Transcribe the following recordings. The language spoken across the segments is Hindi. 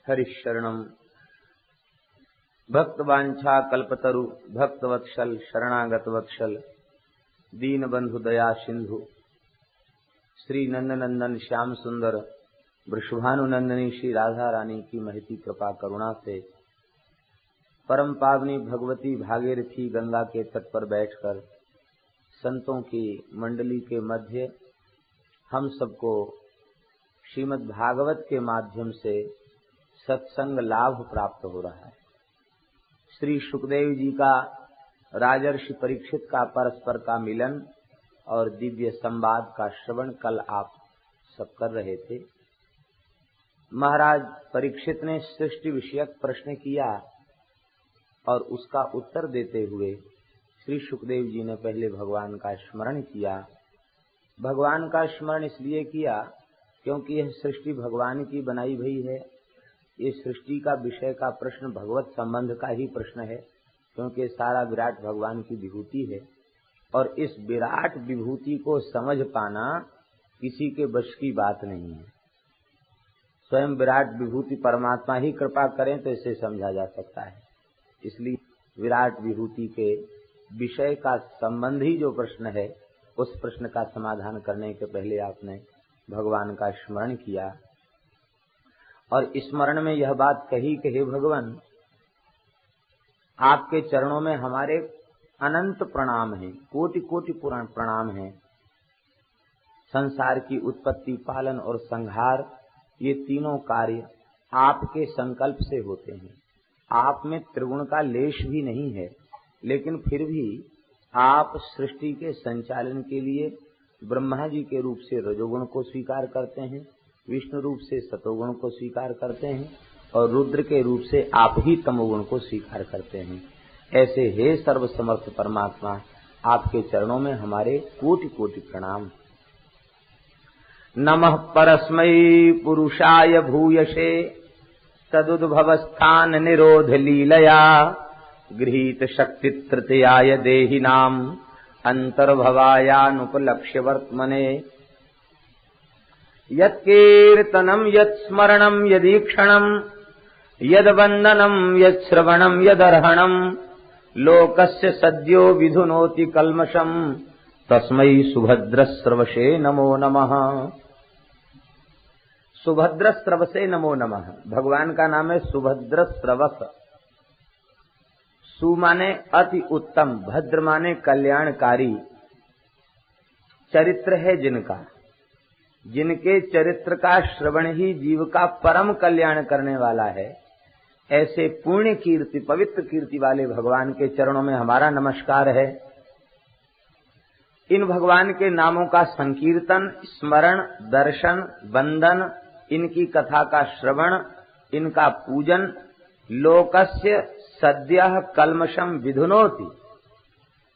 हरिशरणम भक्तवांछा कल्पतरु भक्तवत्सल शरणागत वत्सल दीनबंधु दया सिंधु श्री नंदनंदन श्याम सुंदर वृषभानुनंदनी श्री राधा रानी की महती कृपा करुणा से परम पावनी भगवती भागीरथी गंगा के तट पर बैठकर संतों की मंडली के मध्य हम सबको श्रीमद् भागवत के माध्यम से सत्संग लाभ प्राप्त हो रहा है। श्री सुखदेव जी का राजर्षि परीक्षित का परस्पर का मिलन और दिव्य संवाद का श्रवण कल आप सब कर रहे थे। महाराज परीक्षित ने सृष्टि विषयक प्रश्न किया और उसका उत्तर देते हुए श्री सुखदेव जी ने पहले भगवान का स्मरण किया। भगवान का स्मरण इसलिए किया क्योंकि यह सृष्टि भगवान की बनाई हुई है। ये सृष्टि का विषय का प्रश्न भगवत संबंध का ही प्रश्न है, क्योंकि सारा विराट भगवान की विभूति है और इस विराट विभूति को समझ पाना किसी के बस की बात नहीं है। स्वयं विराट विभूति परमात्मा ही कृपा करें तो इसे समझा जा सकता है। इसलिए विराट विभूति के विषय का संबंधी जो प्रश्न है उस प्रश्न का समाधान करने के पहले आपने भगवान का स्मरण किया और स्मरण में यह बात कही कि हे भगवान, आपके चरणों में हमारे अनंत प्रणाम हैं, कोटि कोटि पुराण प्रणाम हैं। संसार की उत्पत्ति, पालन और संहार ये तीनों कार्य आपके संकल्प से होते हैं। आप में त्रिगुण का लेश भी नहीं है, लेकिन फिर भी आप सृष्टि के संचालन के लिए ब्रह्मा जी के रूप से रजोगुण को स्वीकार करते हैं, विष्णु रूप से सतोगुण को स्वीकार करते हैं और रुद्र के रूप से आप ही तमोगुण को स्वीकार करते हैं। ऐसे हे सर्वसमर्थ परमात्मा, आपके चरणों में हमारे कोटि कोटि प्रणाम। नमः परस्मै पुरुषाय भूयसे तदुद्भवस्थान निरोध लीलया गृहीत शक्ति तृतीयाय देहिनाम अंतर्भवायानुपलक्ष्य वर्तमने यत्कीर्तनम यत्स्मरणम यदीक्षणम यद्वंदनम यत्श्रवणम यदर्हणम लोकस्य सद्यो विधुनोति कल्मषम तस्मै सुभद्रस्रवसे नमो नमः। सुभद्रस्रवसे नमो नमः भगवान का नाम है सुभद्रस्रवस। सु माने अति उत्तम, भद्र माने कल्याणकारी। चरित्र है जिनका, जिनके चरित्र का श्रवण ही जीव का परम कल्याण करने वाला है, ऐसे पुण्य कीर्ति पवित्र कीर्ति वाले भगवान के चरणों में हमारा नमस्कार है। इन भगवान के नामों का संकीर्तन, स्मरण, दर्शन, वंदन, इनकी कथा का श्रवण, इनका पूजन लोकस्य सद्यः कल्मषम विधुनोति,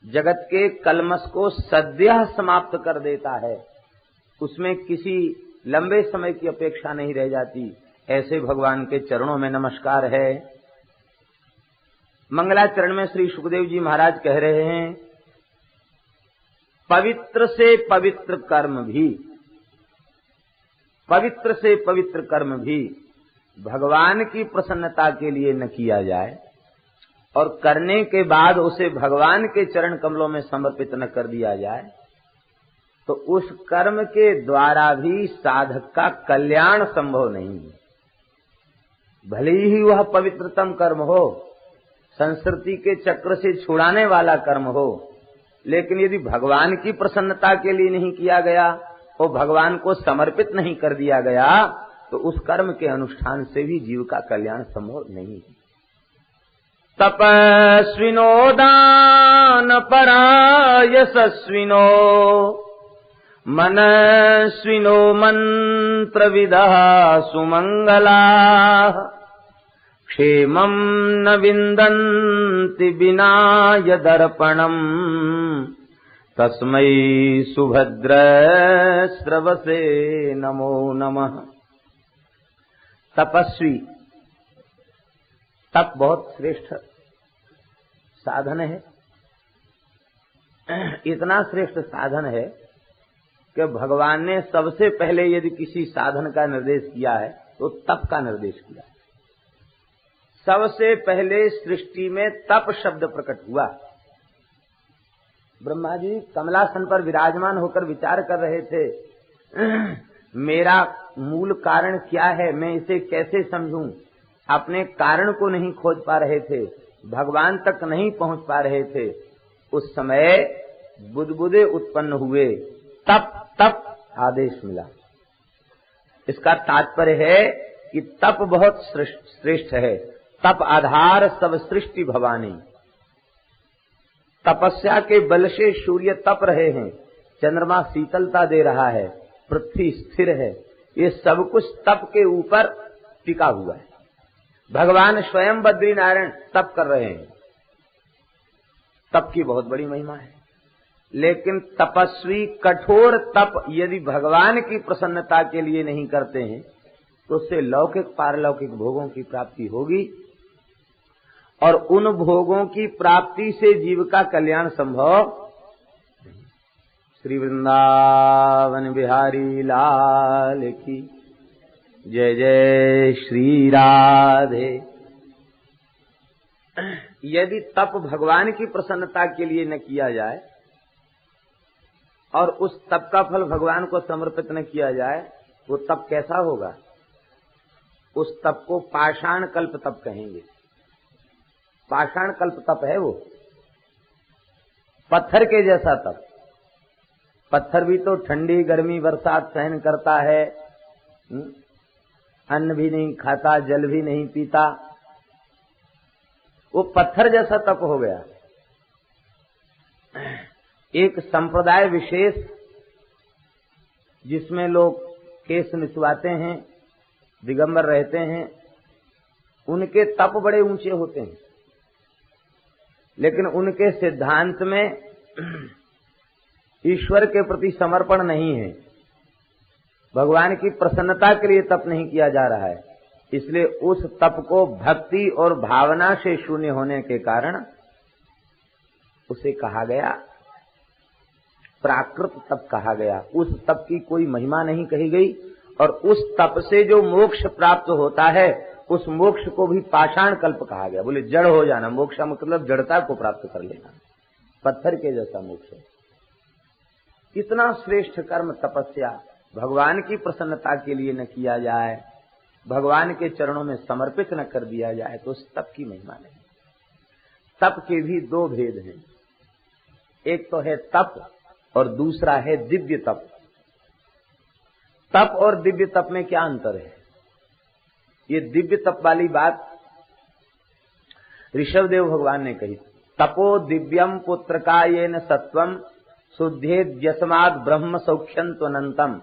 जगत के कल्मष को सद्यः समाप्त कर देता है, उसमें किसी लंबे समय की अपेक्षा नहीं रह जाती। ऐसे भगवान के चरणों में नमस्कार है। मंगलाचरण में श्री सुखदेव जी महाराज कह रहे हैं, पवित्र से पवित्र कर्म भी, पवित्र से पवित्र कर्म भी भगवान की प्रसन्नता के लिए न किया जाए और करने के बाद उसे भगवान के चरण कमलों में समर्पित न कर दिया जाए तो उस कर्म के द्वारा भी साधक का कल्याण संभव नहीं है। भले ही वह पवित्रतम कर्म हो, संस्कृति के चक्र से छुड़ाने वाला कर्म हो, लेकिन यदि भगवान की प्रसन्नता के लिए नहीं किया गया और भगवान को समर्पित नहीं कर दिया गया तो उस कर्म के अनुष्ठान से भी जीव का कल्याण संभव नहीं है। तपस्विनो दान परा यशस्विनो मनस्विनो मंत्रविदः सुमंगला क्षेमं न विन्दन्ति विना यदर्पणम् तस्मै सुभद्र स्रवसे नमो नमः। तपस्वी, तप बहुत श्रेष्ठ साधन है। इतना श्रेष्ठ साधन है कि भगवान ने सबसे पहले यदि किसी साधन का निर्देश किया है तो तप का निर्देश किया। सबसे पहले सृष्टि में तप शब्द प्रकट हुआ। ब्रह्मा जी कमलासन पर विराजमान होकर विचार कर रहे थे, मेरा मूल कारण क्या है, मैं इसे कैसे समझूं। अपने कारण को नहीं खोज पा रहे थे, भगवान तक नहीं पहुंच पा रहे थे। उस समय बुदबुदे उत्पन्न हुए, तप तप आदेश मिला। इसका तात्पर्य है कि तप बहुत श्रेष्ठ है। तप आधार सब सृष्टि भवानी। तपस्या के बल से सूर्य तप रहे हैं, चंद्रमा शीतलता दे रहा है, पृथ्वी स्थिर है। ये सब कुछ तप के ऊपर टिका हुआ है। भगवान स्वयं बद्रीनारायण तप कर रहे हैं। तप की बहुत बड़ी महिमा है। लेकिन तपस्वी कठोर तप यदि भगवान की प्रसन्नता के लिए नहीं करते हैं तो उससे लौकिक पारलौकिक भोगों की प्राप्ति होगी, और उन भोगों की प्राप्ति से जीव का कल्याण संभव। श्री वृंदावन बिहारी लाल की जय जय श्री राधे। यदि तप भगवान की प्रसन्नता के लिए न किया जाए और उस तप का फल भगवान को समर्पित न किया जाए, वो तप कैसा होगा? उस तप को पाषाण कल्प तप कहेंगे। पाषाण कल्प तप है वो, पत्थर के जैसा तप। पत्थर भी तो ठंडी गर्मी बरसात सहन करता है, अन्न भी नहीं खाता, जल भी नहीं पीता, वो पत्थर जैसा तप हो गया। एक संप्रदाय विशेष जिसमें लोग केस मिचवाते हैं, दिगंबर रहते हैं, उनके तप बड़े ऊंचे होते हैं, लेकिन उनके सिद्धांत में ईश्वर के प्रति समर्पण नहीं है। भगवान की प्रसन्नता के लिए तप नहीं किया जा रहा है, इसलिए उस तप को भक्ति और भावना से शून्य होने के कारण उसे कहा गया प्राकृत तप कहा गया। उस तप की कोई महिमा नहीं कही गई, और उस तप से जो मोक्ष प्राप्त होता है उस मोक्ष को भी पाषाण कल्प कहा गया। बोले जड़ हो जाना, मोक्ष मतलब जड़ता को प्राप्त कर लेना, पत्थर के जैसा मोक्ष। कितना श्रेष्ठ कर्म तपस्या भगवान की प्रसन्नता के लिए न किया जाए, भगवान के चरणों में समर्पित न कर दिया जाए तो उस तप की महिमा नहीं। तप के भी दो भेद हैं, एक तो है तप और दूसरा है दिव्य तप। तप और दिव्य तप में क्या अंतर है? ये दिव्य तप वाली बात ऋषभदेव भगवान ने कही। तपो दिव्यम पुत्र का ये न सत्वम शुद्धेद यस्माद ब्रह्म सौख्यं त्वनंतम।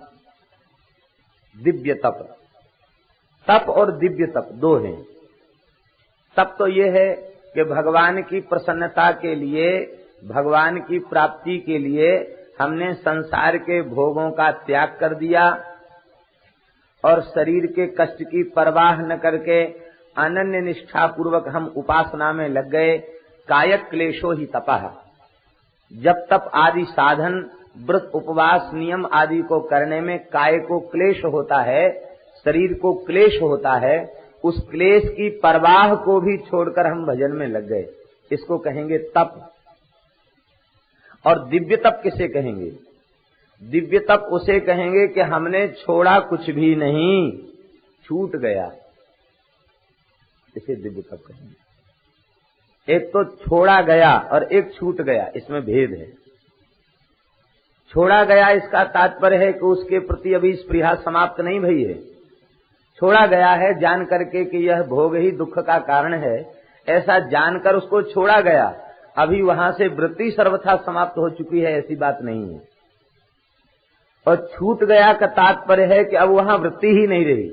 दिव्य तप, तप और दिव्य तप दो हैं। तप तो ये है कि भगवान की प्रसन्नता के लिए, भगवान की प्राप्ति के लिए हमने संसार के भोगों का त्याग कर दिया और शरीर के कष्ट की परवाह न करके अनन्य निष्ठा पूर्वक हम उपासना में लग गए। कायक क्लेशो ही तपः। जब तप आदि साधन, व्रत, उपवास, नियम आदि को करने में काय को क्लेश होता है, शरीर को क्लेश होता है, उस क्लेश की परवाह को भी छोड़कर हम भजन में लग गए, इसको कहेंगे तप। और दिव्य तप किसे कहेंगे? दिव्य तप उसे कहेंगे कि हमने छोड़ा कुछ भी नहीं, छूट गया, इसे दिव्य तप कहेंगे। एक तो छोड़ा गया और एक छूट गया, इसमें भेद है। छोड़ा गया इसका तात्पर्य है कि उसके प्रति अभी स्पृहा समाप्त नहीं भई है। छोड़ा गया है जान करके कि यह भोग ही दुख का कारण है, ऐसा जानकर उसको छोड़ा गया। अभी वहां से वृत्ति सर्वथा समाप्त हो चुकी है, ऐसी बात नहीं है। और छूट गया का तात्पर्य है कि अब वहां वृत्ति ही नहीं रही,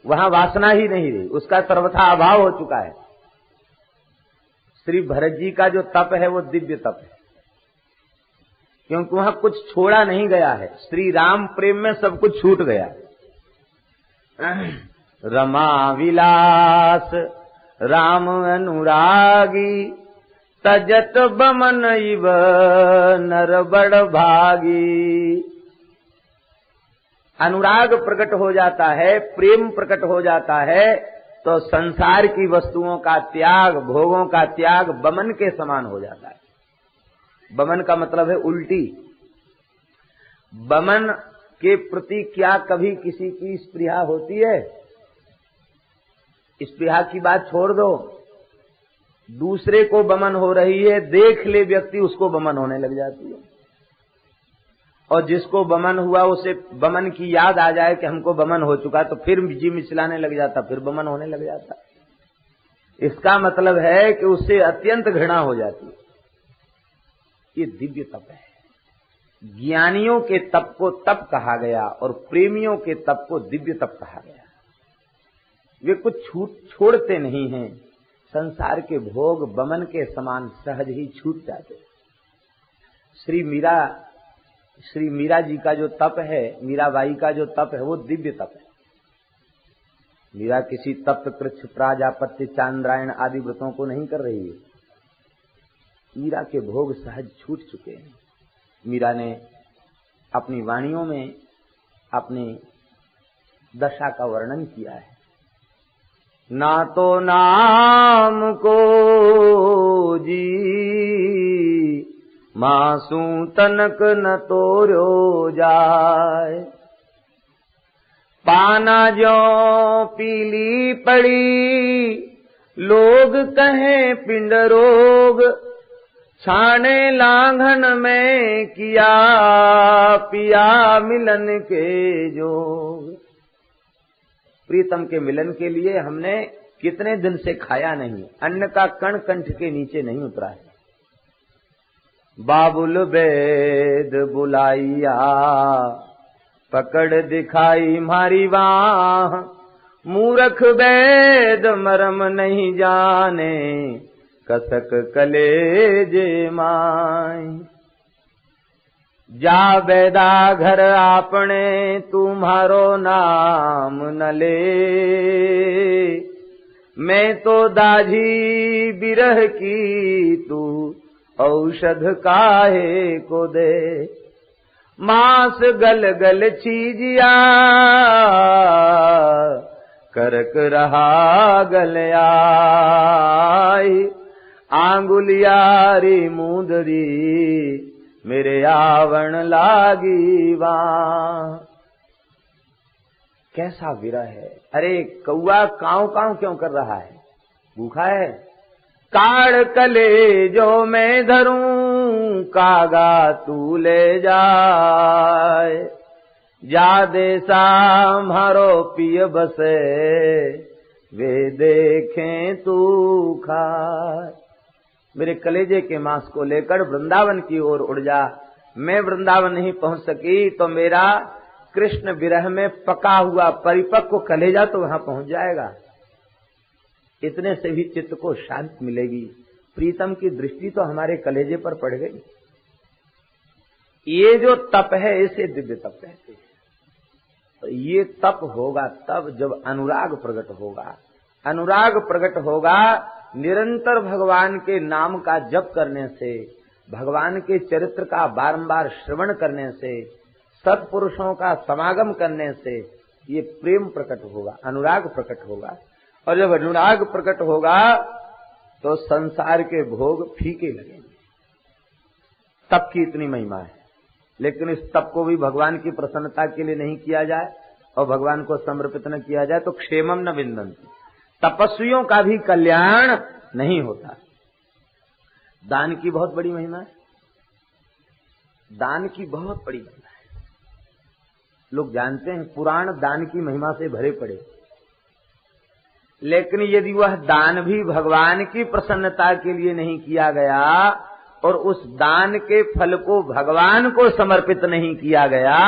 वहां वासना ही नहीं रही, उसका सर्वथा अभाव हो चुका है। श्री भरत जी का जो तप है वो दिव्य तप है, क्योंकि वहां कुछ छोड़ा नहीं गया है। श्री राम प्रेम में सब कुछ छूट गया। रमा विलास राम अनुरागी, तजत बमन इव नर बड़ भागी। अनुराग प्रकट हो जाता है, प्रेम प्रकट हो जाता है, तो संसार की वस्तुओं का त्याग, भोगों का त्याग बमन के समान हो जाता है। बमन का मतलब है उल्टी। बमन के प्रति क्या कभी किसी की स्पृहा होती है? स्पृहा की बात छोड़ दो, दूसरे को बमन हो रही है, देख ले व्यक्ति, उसको बमन होने लग जाती है। और जिसको बमन हुआ उसे बमन की याद आ जाए कि हमको बमन हो चुका, तो फिर जी मिचलाने लग जाता, फिर बमन होने लग जाता। इसका मतलब है कि उससे अत्यंत घृणा हो जाती है। ये दिव्य तप है। ज्ञानियों के तप को तप कहा गया और प्रेमियों के तप को दिव्य तप कहा गया। वे कुछ छोड़ते नहीं हैं। संसार के भोग बमन के समान सहज ही छूट जाते। श्री मीरा जी का जो तप है, मीराबाई का जो तप है, वो दिव्य तप है। मीरा किसी तप्त कृच्छ प्राजापत्य चांद्रायण आदि व्रतों को नहीं कर रही है। मीरा के भोग सहज छूट चुके हैं। मीरा ने अपनी वाणियों में अपनी दशा का वर्णन किया है। ना तो नाम को जी मासू तनक न तोर्यो जाए, पाना जो पीली पड़ी लोग कहें पिंड रोग, छाने लांघन में किया पिया मिलन के जोग। प्रीतम के मिलन के लिए हमने कितने दिन से खाया नहीं, अन्न का कण कंठ के नीचे नहीं उतरा है। बाबुल वेद बुलाइया पकड़ दिखाई मारी वाह, मूर्ख वेद मरम नहीं जाने कसक कलेजे माई। जा बैदा घर आपने तुम्हारो नाम न ले, मैं तो दाझी बिरह की तू औषध काहे को दे। मांस गल गल छीजिया करक रहा गल आई, आंगुलियारी मुंदरी मेरे आवण लागी वहां। कैसा विरह है। अरे कौआ कांव कांव क्यों कर रहा है? भूखा है? काड़ कले जो मैं धरूं कागा तू ले जाए, जा देसा मारो पिय बसे वे देखें तू खाए। मेरे कलेजे के मांस को लेकर वृंदावन की ओर उड़ जा। मैं वृंदावन नहीं पहुंच सकी तो मेरा कृष्ण विरह में पका हुआ परिपक्व कलेजा तो वहां पहुंच जाएगा। इतने से भी चित्त को शांति मिलेगी। प्रीतम की दृष्टि तो हमारे कलेजे पर पड़ गई। ये जो तप है इसे दिव्य तप कहते हैं। तो ये तप होगा तब जब अनुराग प्रकट होगा। अनुराग प्रकट होगा निरंतर भगवान के नाम का जप करने से, भगवान के चरित्र का बारंबार श्रवण करने से, सत्पुरुषों का समागम करने से ये प्रेम प्रकट होगा, अनुराग प्रकट होगा। और जब अनुराग प्रकट होगा तो संसार के भोग फीके लगेंगे। तप की इतनी महिमा है। लेकिन इस तप को भी भगवान की प्रसन्नता के लिए नहीं किया जाए और भगवान को समर्पित न किया जाए तो क्षेमम न विंदन्ति, तपस्वियों का भी कल्याण नहीं होता। दान की बहुत बड़ी महिमा है। दान की बहुत बड़ी महिमा है। लोग जानते हैं पुराण दान की महिमा से भरे पड़े, लेकिन यदि वह दान भी भगवान की प्रसन्नता के लिए नहीं किया गया और उस दान के फल को भगवान को समर्पित नहीं किया गया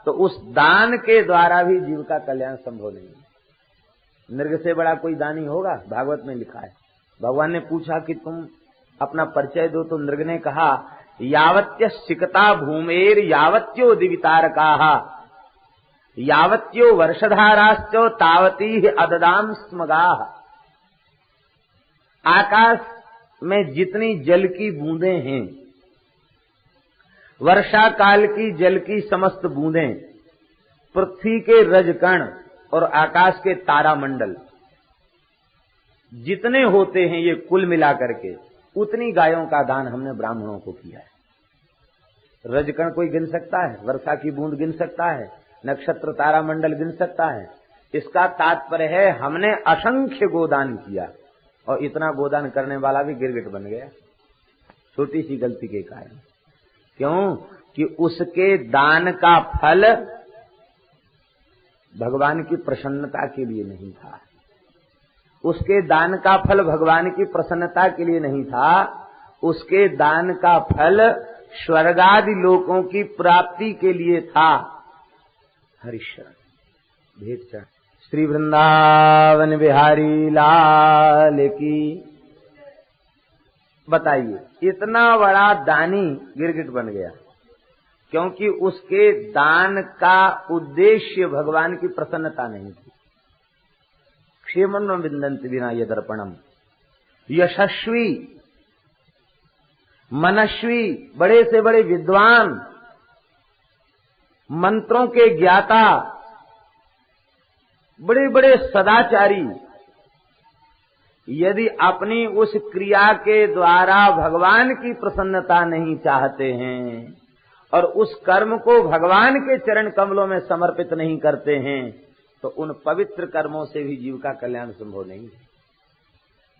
तो उस दान के द्वारा भी जीव का कल्याण संभव नहीं है। नृग से बड़ा कोई दानी होगा? भागवत में लिखा है। भगवान ने पूछा कि तुम अपना परिचय दो, तो नृग ने कहा यावत्य सिकता भूमेर यावत्यो दिवितारकाः यावत्यो वर्षधाराश्चो तावती अददाम स्मगाः। आकाश में जितनी जल की बूंदें हैं, वर्षा काल की जल की समस्त बूंदें, पृथ्वी के रजकण और आकाश के तारामंडल, जितने होते हैं ये कुल मिला करके, उतनी गायों का दान हमने ब्राह्मणों को किया है। रजकण कोई गिन सकता है? वर्षा की बूंद गिन सकता है? नक्षत्र तारा मंडल गिन सकता है? इसका तात्पर्य है हमने असंख्य गोदान किया, और इतना गोदान करने वाला भी गिरगिट बन गया, छोटी सी गलती के कारण। क्यों? कि उसके दान का फल भगवान की प्रसन्नता के लिए नहीं था। उसके दान का फल भगवान की प्रसन्नता के लिए नहीं था, उसके दान का फल स्वर्गादि लोकों की प्राप्ति के लिए था। हरिशरण भेद चरण श्री वृंदावन बिहारी लाल की। बताइए, इतना बड़ा दानी गिरगिट बन गया, क्योंकि उसके दान का उद्देश्य भगवान की प्रसन्नता नहीं थी। क्षेमं विन्दन्ति विना यदर्पणम। यशस्वी, मनस्वी, बड़े से बड़े विद्वान, मंत्रों के ज्ञाता, बड़े बड़े सदाचारी, यदि अपनी उस क्रिया के द्वारा भगवान की प्रसन्नता नहीं चाहते हैं और उस कर्म को भगवान के चरण कमलों में समर्पित नहीं करते हैं, तो उन पवित्र कर्मों से भी जीव का कल्याण संभव नहीं है।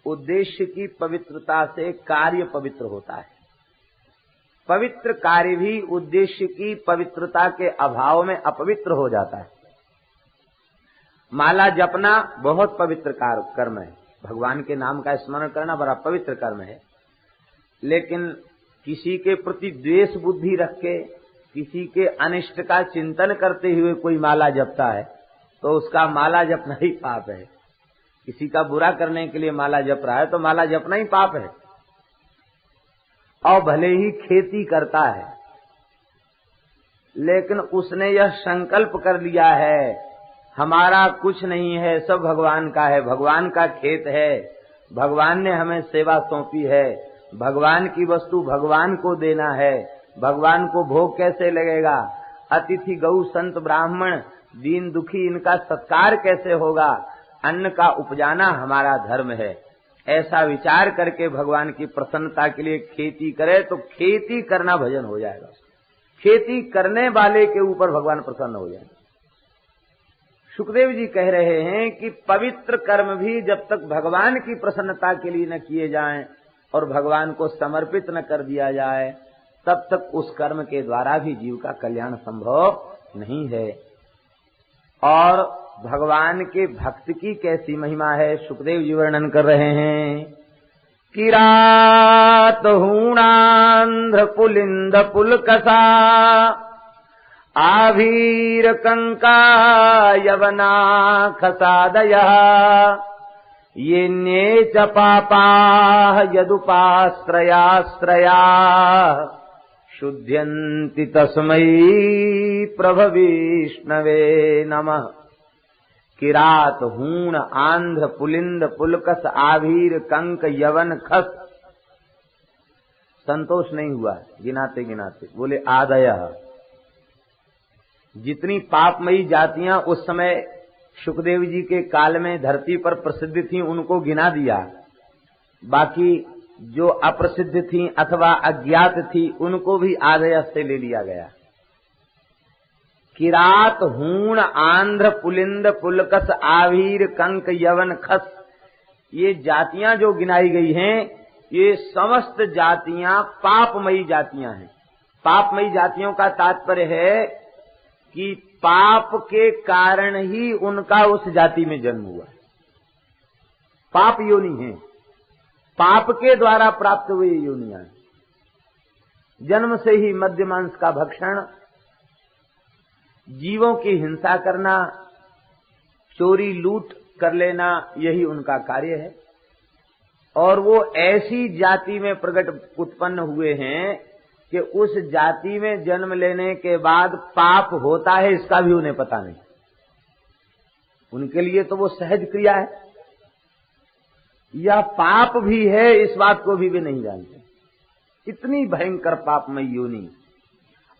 उद्देश्य की पवित्रता से कार्य पवित्र होता है। पवित्र कार्य भी उद्देश्य की पवित्रता के अभाव में अपवित्र हो जाता है। माला जपना बहुत पवित्र कर्म है, भगवान के नाम का स्मरण करना बड़ा पवित्र कर्म है, लेकिन किसी के प्रति द्वेष बुद्धि रख के, किसी के अनिष्ट का चिंतन करते हुए कोई माला जपता है तो उसका माला जपना ही पाप है। किसी का बुरा करने के लिए माला जप रहा है तो माला जपना ही पाप है। और भले ही खेती करता है, लेकिन उसने यह संकल्प कर लिया है हमारा कुछ नहीं है, सब भगवान का है, भगवान का खेत है, भगवान ने हमें सेवा सौंपी है, भगवान की वस्तु भगवान को देना है, भगवान को भोग कैसे लगेगा, अतिथि गौ संत ब्राह्मण दीन दुखी इनका सत्कार कैसे होगा, अन्न का उपजाना हमारा धर्म है, ऐसा विचार करके भगवान की प्रसन्नता के लिए खेती करे तो खेती करना भजन हो जाएगा। खेती करने वाले के ऊपर भगवान प्रसन्न हो जाएगा। सुखदेव जी कह रहे हैं कि पवित्र कर्म भी जब तक भगवान की प्रसन्नता के लिए न किए जाएं और भगवान को समर्पित न कर दिया जाए, तब तक उस कर्म के द्वारा भी जीव का कल्याण संभव नहीं है। और भगवान के भक्त की कैसी महिमा है, सुखदेव जी वर्णन कर रहे हैं। किरात हूणांध्र पुलिंद पुलकसा आभीर कंका यवना खसादयः ये नेच पापा यदुपाश्रयाश्रया शुद्ध्यन्ति तस्मै प्रभविष्णवे नमः। किरात हूण आंध्र पुलिंद पुलकस आभीर कंक यवन खस। संतोष नहीं हुआ गिनाते गिनाते, बोले आदय। जितनी पापमयी जातियां उस समय सुखदेव जी के काल में धरती पर प्रसिद्ध थीं उनको गिना दिया, बाकी जो अप्रसिद्ध थीं अथवा अज्ञात थी उनको भी आदय से ले लिया गया। किरात हूण आंध्र पुलिंद पुलकस आभीर कंक यवन खस, ये जातियां जो गिनाई गई हैं ये समस्त जातियां पापमयी जातियां हैं। पापमयी जातियों का तात्पर्य है कि पाप के कारण ही उनका उस जाति में जन्म हुआ। पाप योनि है, पाप के द्वारा प्राप्त हुई योनियां। जन्म से ही मद्य मांस का भक्षण, जीवों की हिंसा करना, चोरी लूट कर लेना, यही उनका कार्य है। और वो ऐसी जाति में प्रकट उत्पन्न हुए हैं कि उस जाति में जन्म लेने के बाद पाप होता है इसका भी उन्हें पता नहीं। उनके लिए तो वो सहज क्रिया है, यह पाप भी है इस बात को भी वे नहीं जानते। इतनी भयंकर पापमय योनि।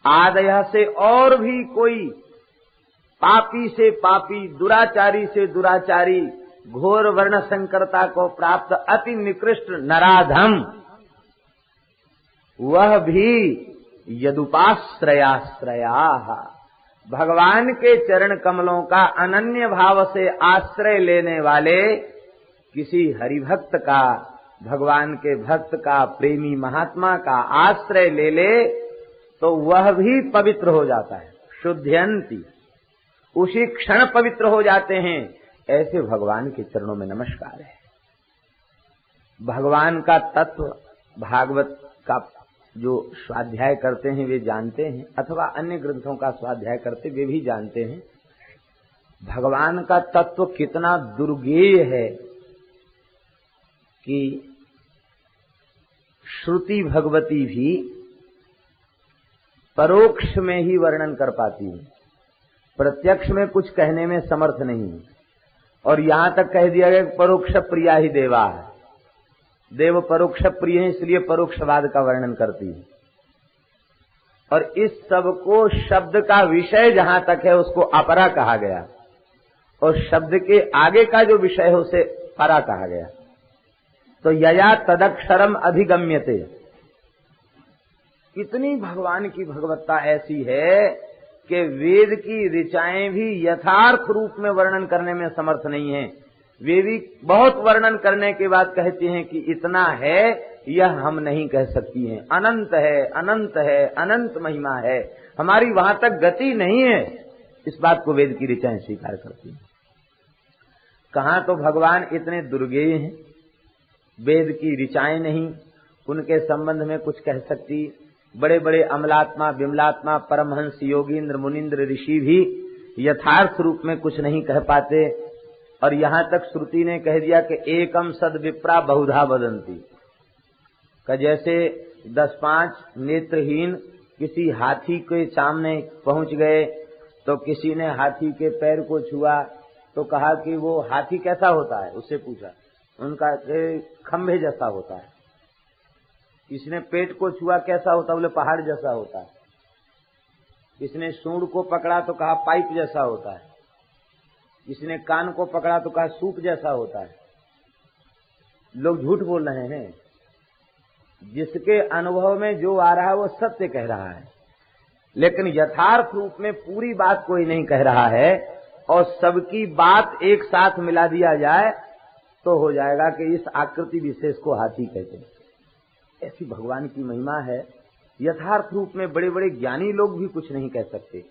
आदय से और भी कोई पापी से पापी, दुराचारी से दुराचारी, घोर वर्ण संकरता को प्राप्त अति निकृष्ट नराधम, वह भी यदुपाश्रयाश्रया, भगवान के चरण कमलों का अनन्य भाव से आश्रय लेने वाले किसी हरिभक्त का, भगवान के भक्त का, प्रेमी महात्मा का आश्रय ले ले तो वह भी पवित्र हो जाता है। शुद्धयंती, उसी क्षण पवित्र हो जाते हैं। ऐसे भगवान के चरणों में नमस्कार है। भगवान का तत्व भागवत का जो स्वाध्याय करते हैं वे जानते हैं, अथवा अन्य ग्रंथों का स्वाध्याय करते वे भी जानते हैं। भगवान का तत्व कितना दुर्गेय है कि श्रुति भगवती भी परोक्ष में ही वर्णन कर पाती है, प्रत्यक्ष में कुछ कहने में समर्थ नहीं है। और यहां तक कह दिया गया परोक्ष प्रिया ही देवा है, देव परोक्ष प्रिय है, इसलिए परोक्षवाद का वर्णन करती है। और इस सब को शब्द का विषय जहां तक है उसको अपरा कहा गया, और शब्द के आगे का जो विषय है उसे परा कहा गया। तो यया तदक्षरम अधिगम्यते, कितनी भगवान की भगवत्ता ऐसी है कि वेद की ऋचाएं भी यथार्थ रूप में वर्णन करने में समर्थ नहीं है। वे भी बहुत वर्णन करने के बाद कहती हैं कि इतना है, यह हम नहीं कह सकती हैं। अनंत है, अनंत है, अनंत महिमा है, हमारी वहां तक गति नहीं है। इस बात को वेद की ऋचाएं स्वीकार करती हैं। कहां तो भगवान इतने दुर्गेय हैं, वेद की ऋचाएं नहीं उनके संबंध में कुछ कह सकती। बड़े बड़े अमलात्मा, विमलात्मा, परमहंस, योगींद्र, मुनिंद्र, ऋषि भी यथार्थ रूप में कुछ नहीं कह पाते। और यहां तक श्रुति ने कह दिया कि एकम सद विप्रा बहुधा वदंती, का जैसे 10-5 नेत्रहीन किसी हाथी के सामने पहुंच गए तो किसी ने हाथी के पैर को छुआ तो कहा कि वो हाथी कैसा होता है, उससे पूछा, उनका खंभे जैसा होता है। किसी ने पेट को छुआ, कैसा होता है, बोले पहाड़ जैसा होता है। किसी ने सूंड को पकड़ा तो कहा पाइप जैसा होता है। किसी ने कान को पकड़ा तो कहा सूप जैसा होता है। लोग झूठ बोल रहे हैं, जिसके अनुभव में जो आ रहा है वो सत्य कह रहा है, लेकिन यथार्थ रूप में पूरी बात कोई नहीं कह रहा है। और सबकी बात एक साथ मिला दिया जाए तो हो जाएगा कि इस आकृति विशेष को हाथी कहते हैं। ऐसी भगवान की महिमा है। यथार्थ रूप में बड़े बड़े ज्ञानी लोग भी कुछ नहीं कह सकते।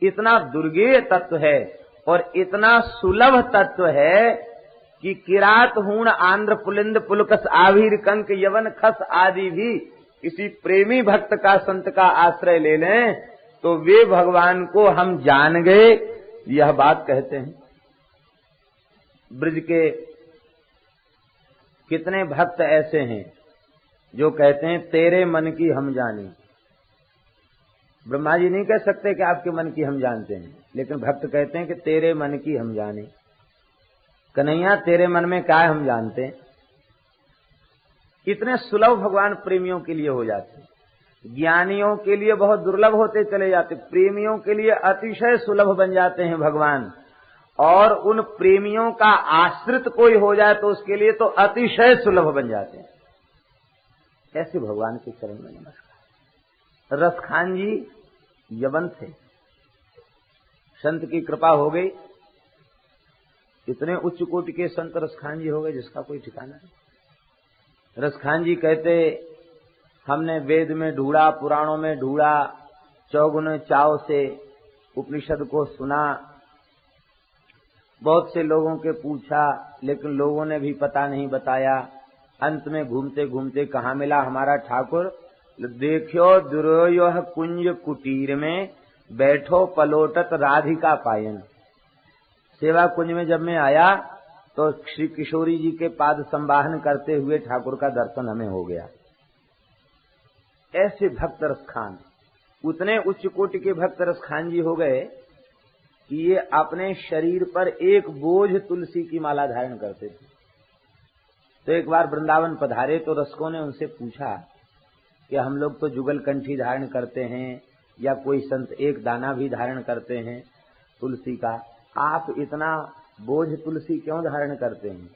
इतना दुर्गेय तत्व है और इतना सुलभ तत्व है कि किरात हूण आंध्र पुलिंद पुलकस आभीर कंक यवन खस आदि भी किसी प्रेमी भक्त का, संत का आश्रय ले लें तो वे भगवान को हम जान गए, यह बात कहते हैं। ब्रज के कितने भक्त ऐसे हैं जो कहते हैं तेरे मन की हम जाने। ब्रह्मा जी नहीं कह सकते कि आपके मन की हम जानते हैं, लेकिन भक्त कहते हैं कि तेरे मन की हम जाने। कन्हैया तेरे मन में क्या है हम जानते हैं। इतने सुलभ भगवान प्रेमियों के लिए हो जाते हैं, ज्ञानियों के लिए बहुत दुर्लभ होते चले जाते, प्रेमियों के लिए अतिशय सुलभ बन जाते हैं भगवान। और उन प्रेमियों का आश्रित कोई हो जाए तो उसके लिए तो अतिशय सुलभ बन जाते हैं। ऐसे भगवान के चरण में नमस्कार। रसखान जी यवन थे, संत की कृपा हो गई, इतने उच्च कोटि के संत रसखान जी हो गए जिसका कोई ठिकाना नहीं। रसखान जी कहते हमने वेद में ढूंढा, पुराणों में ढूंढा, चौगुने चाव से उपनिषद को सुना, बहुत से लोगों के पूछा, लेकिन लोगों ने भी पता नहीं बताया। अंत में घूमते घूमते कहाँ मिला हमारा ठाकुर। देखो दुर्योह कुंज कुटीर में बैठो पलोटत राधिका पायन। सेवा कुंज में जब मैं आया तो श्री किशोरी जी के पाद संवाहन करते हुए ठाकुर का दर्शन हमें हो गया। ऐसे भक्त रसखान, उतने उच्च कोटि के भक्त रसखान जी हो गए कि ये अपने शरीर पर एक बोझ तुलसी की माला धारण करते थे। तो एक बार वृंदावन पधारे तो रसकों ने उनसे पूछा कि हम लोग तो जुगल कंठी धारण करते हैं या कोई संत एक दाना भी धारण करते हैं तुलसी का, आप इतना बोझ तुलसी क्यों धारण करते हैं?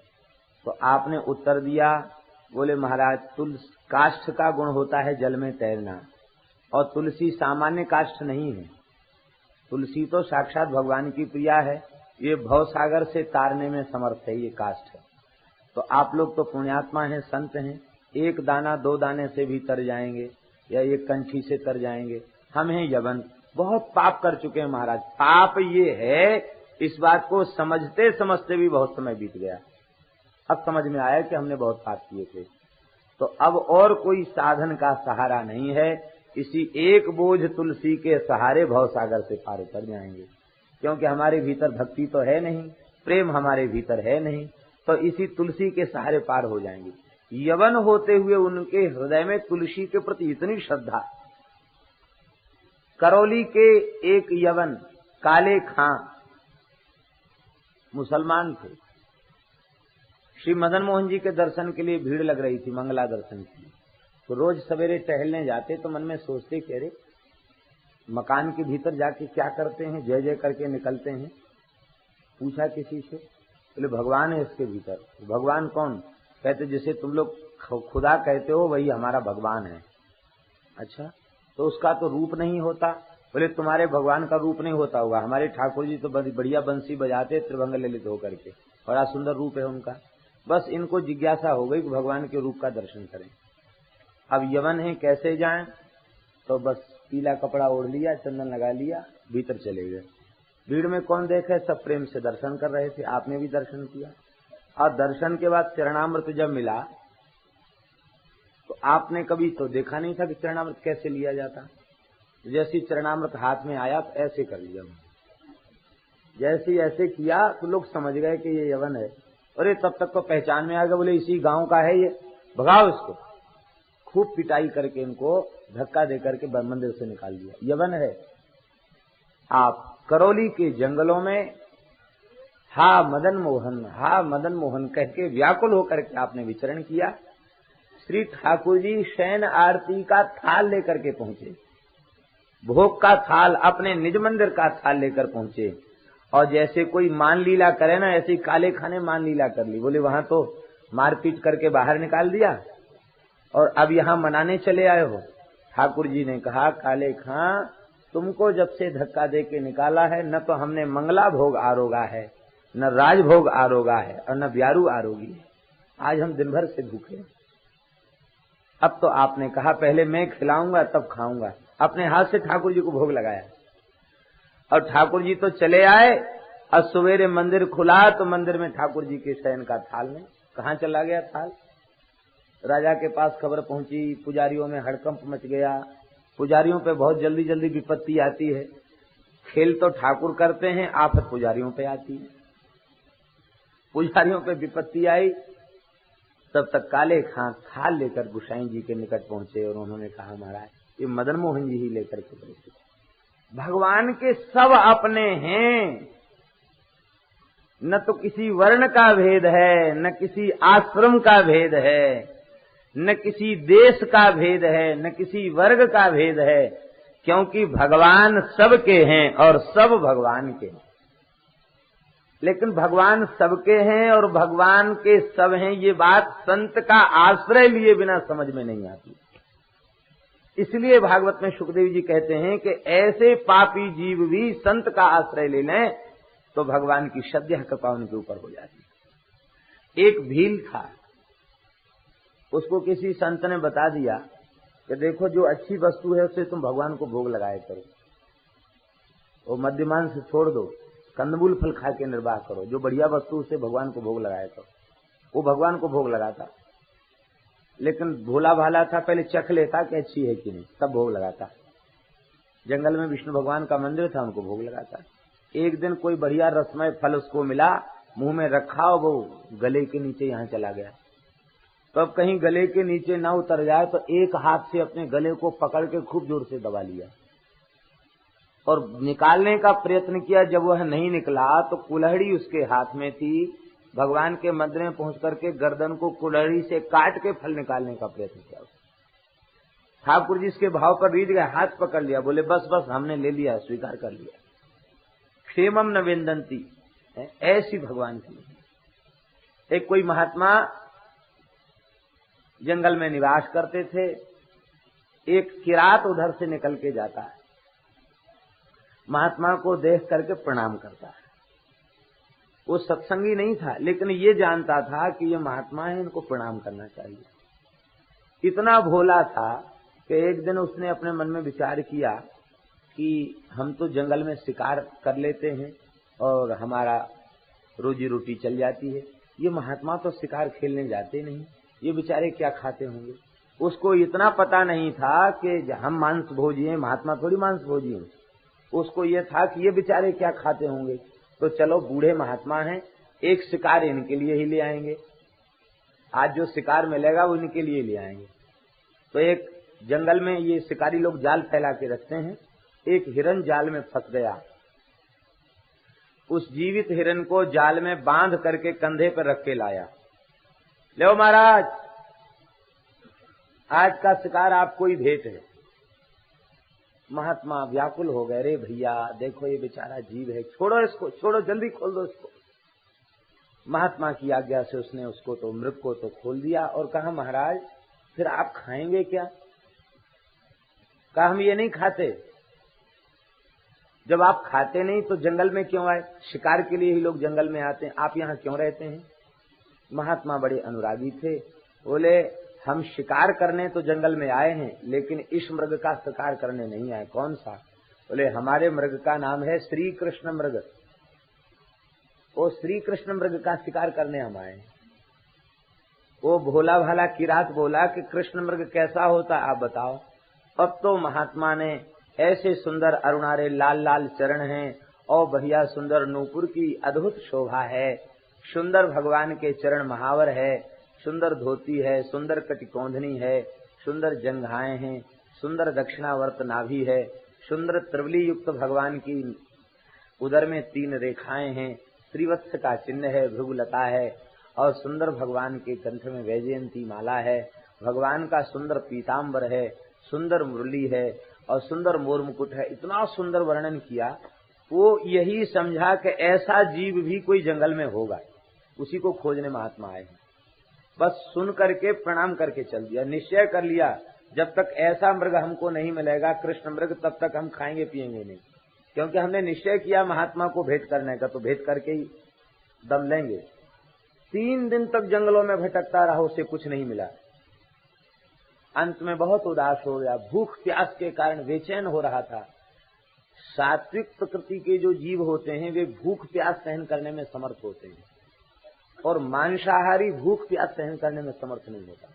तो आपने उत्तर दिया, बोले महाराज तुलसी काष्ठ का गुण होता है जल में तैरना, और तुलसी सामान्य काष्ठ नहीं है। तुलसी तो साक्षात भगवान की प्रिया है, ये भव सागर से तारने में समर्थ है ये काष्ठ। तो आप लोग तो पुण्यात्मा हैं, संत हैं, एक दाना दो दाने से भी तर जाएंगे या एक कंठी से तर जाएंगे। हम हैं यवन, बहुत पाप कर चुके हैं महाराज। पाप ये है, इस बात को समझते समझते भी बहुत समय बीत गया। अब समझ में आया कि हमने बहुत पाप किए थे। तो अब और कोई साधन का सहारा नहीं है, इसी एक बोझ तुलसी के सहारे भव सागर से पार उतर जाएंगे। क्योंकि हमारे भीतर भक्ति तो है नहीं, प्रेम हमारे भीतर है नहीं, तो इसी तुलसी के सहारे पार हो जाएंगे। यवन होते हुए उनके हृदय में तुलसी के प्रति इतनी श्रद्धा। करौली के एक यवन काले खां मुसलमान थे। श्री मदन मोहन जी के दर्शन के लिए भीड़ लग रही थी, मंगला दर्शन की। तो रोज सवेरे टहलने जाते तो मन में सोचते कि अरे मकान के भीतर जाके क्या करते हैं, जय जय करके निकलते हैं। पूछा किसी से, बोले भगवान है इसके भीतर। भगवान कौन? कहते जिसे तुम लोग खुदा कहते हो वही हमारा भगवान है। अच्छा, तो उसका तो रूप नहीं होता? बोले तुम्हारे भगवान का रूप नहीं होता होगा, हमारे ठाकुर जी तो बढ़िया बंसी बजाते त्रिभंग ललित होकर के, बड़ा सुंदर रूप है उनका। बस इनको जिज्ञासा हो गई कि भगवान के रूप का दर्शन करें। अब यवन है, कैसे जाएं? तो बस पीला कपड़ा ओढ़ लिया, चंदन लगा लिया, भीतर चले गए। भीड़ में कौन देखे, सब प्रेम से दर्शन कर रहे थे। आपने भी दर्शन किया, और दर्शन के बाद चरणामृत जब मिला तो आपने कभी तो देखा नहीं था कि चरणामृत कैसे लिया जाता। जैसे चरणामृत हाथ में आया तो ऐसे कर लिया, जैसे ऐसे किया तो लोग समझ गए कि ये यवन है। अरे तब तक तो पहचान में आ गया, बोले इसी गांव का है ये, भगाओ इसको। खूब पिटाई करके इनको धक्का दे करके मंदिर से निकाल दिया। यवन है। आप करौली के जंगलों में हा मदन मोहन कह के व्याकुल होकर के आपने विचरण किया। श्री ठाकुर जी शयन आरती का थाल लेकर के पहुंचे, भोग का थाल, अपने निज मंदिर का थाल लेकर पहुंचे। और जैसे कोई मान लीला करे ना, ऐसे ही काले खाने मान लीला कर ली। बोले वहां तो मारपीट करके बाहर निकाल दिया और अब यहाँ मनाने चले आए हो। ठाकुर जी ने कहा, काले खां तुमको जब से धक्का दे के निकाला है, न तो हमने मंगला भोग आरोगा है, न राजभोग आरोगा है, और न ब्यारू आरोगी है। आज हम दिन भर से भूखे। अब तो आपने कहा पहले मैं खिलाऊंगा तब खाऊंगा। अपने हाथ से ठाकुर जी को भोग लगाया और ठाकुर जी तो चले आए। और सवेरे मंदिर खुला तो मंदिर में ठाकुर जी के शयन का थाल में कहाँ चला गया थाल? राजा के पास खबर पहुंची, पुजारियों में हड़कंप मच गया। पुजारियों पे बहुत जल्दी जल्दी विपत्ति आती है। खेल तो ठाकुर करते हैं, आफत पुजारियों पे आती है। पुजारियों पे विपत्ति आई, तब तक काले खां थाल लेकर गुसाई जी के निकट पहुंचे और उन्होंने कहा, महाराज ये मदन मोहन जी ही लेकर के पहुंचे। भगवान के सब अपने हैं, न तो किसी वर्ण का भेद है, न किसी आश्रम का भेद है, न किसी देश का भेद है, न किसी वर्ग का भेद है, क्योंकि भगवान सबके हैं और सब भगवान के हैं। लेकिन भगवान सबके हैं और भगवान के सब हैं, ये बात संत का आश्रय लिए बिना समझ में नहीं आती। इसलिए भागवत में सुखदेव जी कहते हैं कि ऐसे पापी जीव भी संत का आश्रय ले लें तो भगवान की सद्य कृपा उनके ऊपर हो जाती है। एक भील था, उसको किसी संत ने बता दिया कि देखो जो अच्छी वस्तु है उससे तुम भगवान को भोग लगाया करो, वो मद्यमान से छोड़ दो, कंदमूल फल खा के निर्वाह करो, जो बढ़िया वस्तु उससे भगवान को भोग लगाया करो। वो भगवान को भोग लगाता, लेकिन भोला भाला था, पहले चख लेता कि अच्छी है कि नहीं, तब भोग लगाता। जंगल में विष्णु भगवान का मंदिर था, उनको भोग लगाता। एक दिन कोई बढ़िया रसमय फल उसको मिला, मुंह में रखा और वो गले के नीचे यहाँ चला गया। तो अब कहीं गले के नीचे ना उतर जाए तो एक हाथ से अपने गले को पकड़ के खूब जोर से दबा लिया और निकालने का प्रयत्न किया। जब वह नहीं निकला तो कुल्हड़ी उसके हाथ में थी। भगवान के मंदिर में पहुंच करके गर्दन को कुल्हड़ी से काट के फल निकालने का प्रयत्न किया। ठाकुर जी इसके भाव पर रीझ गए, हाथ पकड़ लिया, बोले बस बस हमने ले लिया, स्वीकार कर लिया। क्षेमम न वेदंती, ऐसी भगवान की। एक कोई महात्मा जंगल में निवास करते थे, एक किरात उधर से निकल के जाता है, महात्मा को देख करके प्रणाम करता है। वो सत्संगी नहीं था, लेकिन ये जानता था कि ये महात्मा है, इनको प्रणाम करना चाहिए। इतना भोला था कि एक दिन उसने अपने मन में विचार किया कि हम तो जंगल में शिकार कर लेते हैं और हमारा रोजी रोटी चल जाती है, ये महात्मा तो शिकार खेलने जाते नहीं, ये बेचारे क्या खाते होंगे। उसको इतना पता नहीं था कि हम मांस भोजी हैं, महात्मा थोड़ी मांस भोजी हैं। उसको ये था कि ये बेचारे क्या खाते होंगे, तो चलो बूढ़े महात्मा हैं, एक शिकार इनके लिए ही ले आएंगे, आज जो शिकार मिलेगा वो इनके लिए ले आएंगे। तो एक जंगल में ये शिकारी लोग जाल फैला के रखते हैं, एक हिरन जाल में फंस गया। उस जीवित हिरन को जाल में बांध करके कंधे पर रख के लाया। लो महाराज, आज का शिकार आपको ही भेंट है। महात्मा व्याकुल हो गए, रे भैया देखो ये बेचारा जीव है, छोड़ो इसको, छोड़ो, जल्दी खोल दो इसको। महात्मा की आज्ञा से उसने उसको तो मृग को तो खोल दिया और कहा महाराज फिर आप खाएंगे क्या? कहा हम ये नहीं खाते। जब आप खाते नहीं तो जंगल में क्यों आए? शिकार के लिए ही लोग जंगल में आते हैं, आप यहाँ क्यों रहते हैं? महात्मा बड़े अनुरागी थे, बोले हम शिकार करने तो जंगल में आए हैं, लेकिन इस मृग का शिकार करने नहीं आए। कौन सा? बोले हमारे मृग का नाम है श्री कृष्ण मृग, वो श्री कृष्ण मृग का शिकार करने हम आए हैं। वो भोला भाला किरात बोला कि कृष्ण मृग कैसा होता आप बताओ। अब तो महात्मा ने ऐसे सुंदर अरुणारे लाल लाल चरण हैं और बढ़िया सुंदर नूपुर की अद्भुत शोभा है, सुंदर भगवान के चरण महावर है, सुंदर धोती है, सुंदर कटिकोंधनी है, सुंदर जंघाएं हैं, सुंदर दक्षिणावर्त नाभि है, सुंदर त्रिवली युक्त भगवान की उदर में 3 रेखाएं हैं, श्रीवत्स का चिन्ह है, भृगुलता है और सुंदर भगवान के कंठ में वैजयंती माला है, भगवान का सुंदर पीताम्बर है, सुंदर मुरली है और सुंदर मोर मुकुट है। इतना सुंदर वर्णन किया, वो यही समझा कि ऐसा जीव भी कोई जंगल में होगा, उसी को खोजने महात्मा आए हैं। बस सुन करके प्रणाम करके चल दिया, निश्चय कर लिया जब तक ऐसा मृग हमको नहीं मिलेगा कृष्ण मृग, तब तक हम खाएंगे पिएंगे नहीं, क्योंकि हमने निश्चय किया महात्मा को भेंट करने का, तो भेंट करके ही दम लेंगे। 3 दिन तक जंगलों में भटकता रहा, उसे कुछ नहीं मिला। अंत में बहुत उदास हो गया, भूख प्यास के कारण बेचैन हो रहा था। सात्विक प्रकृति के जो जीव होते हैं वे भूख प्यास सहन करने में समर्थ होते हैं और मांसाहारी भूख प्यास सहन करने में समर्थ नहीं होता,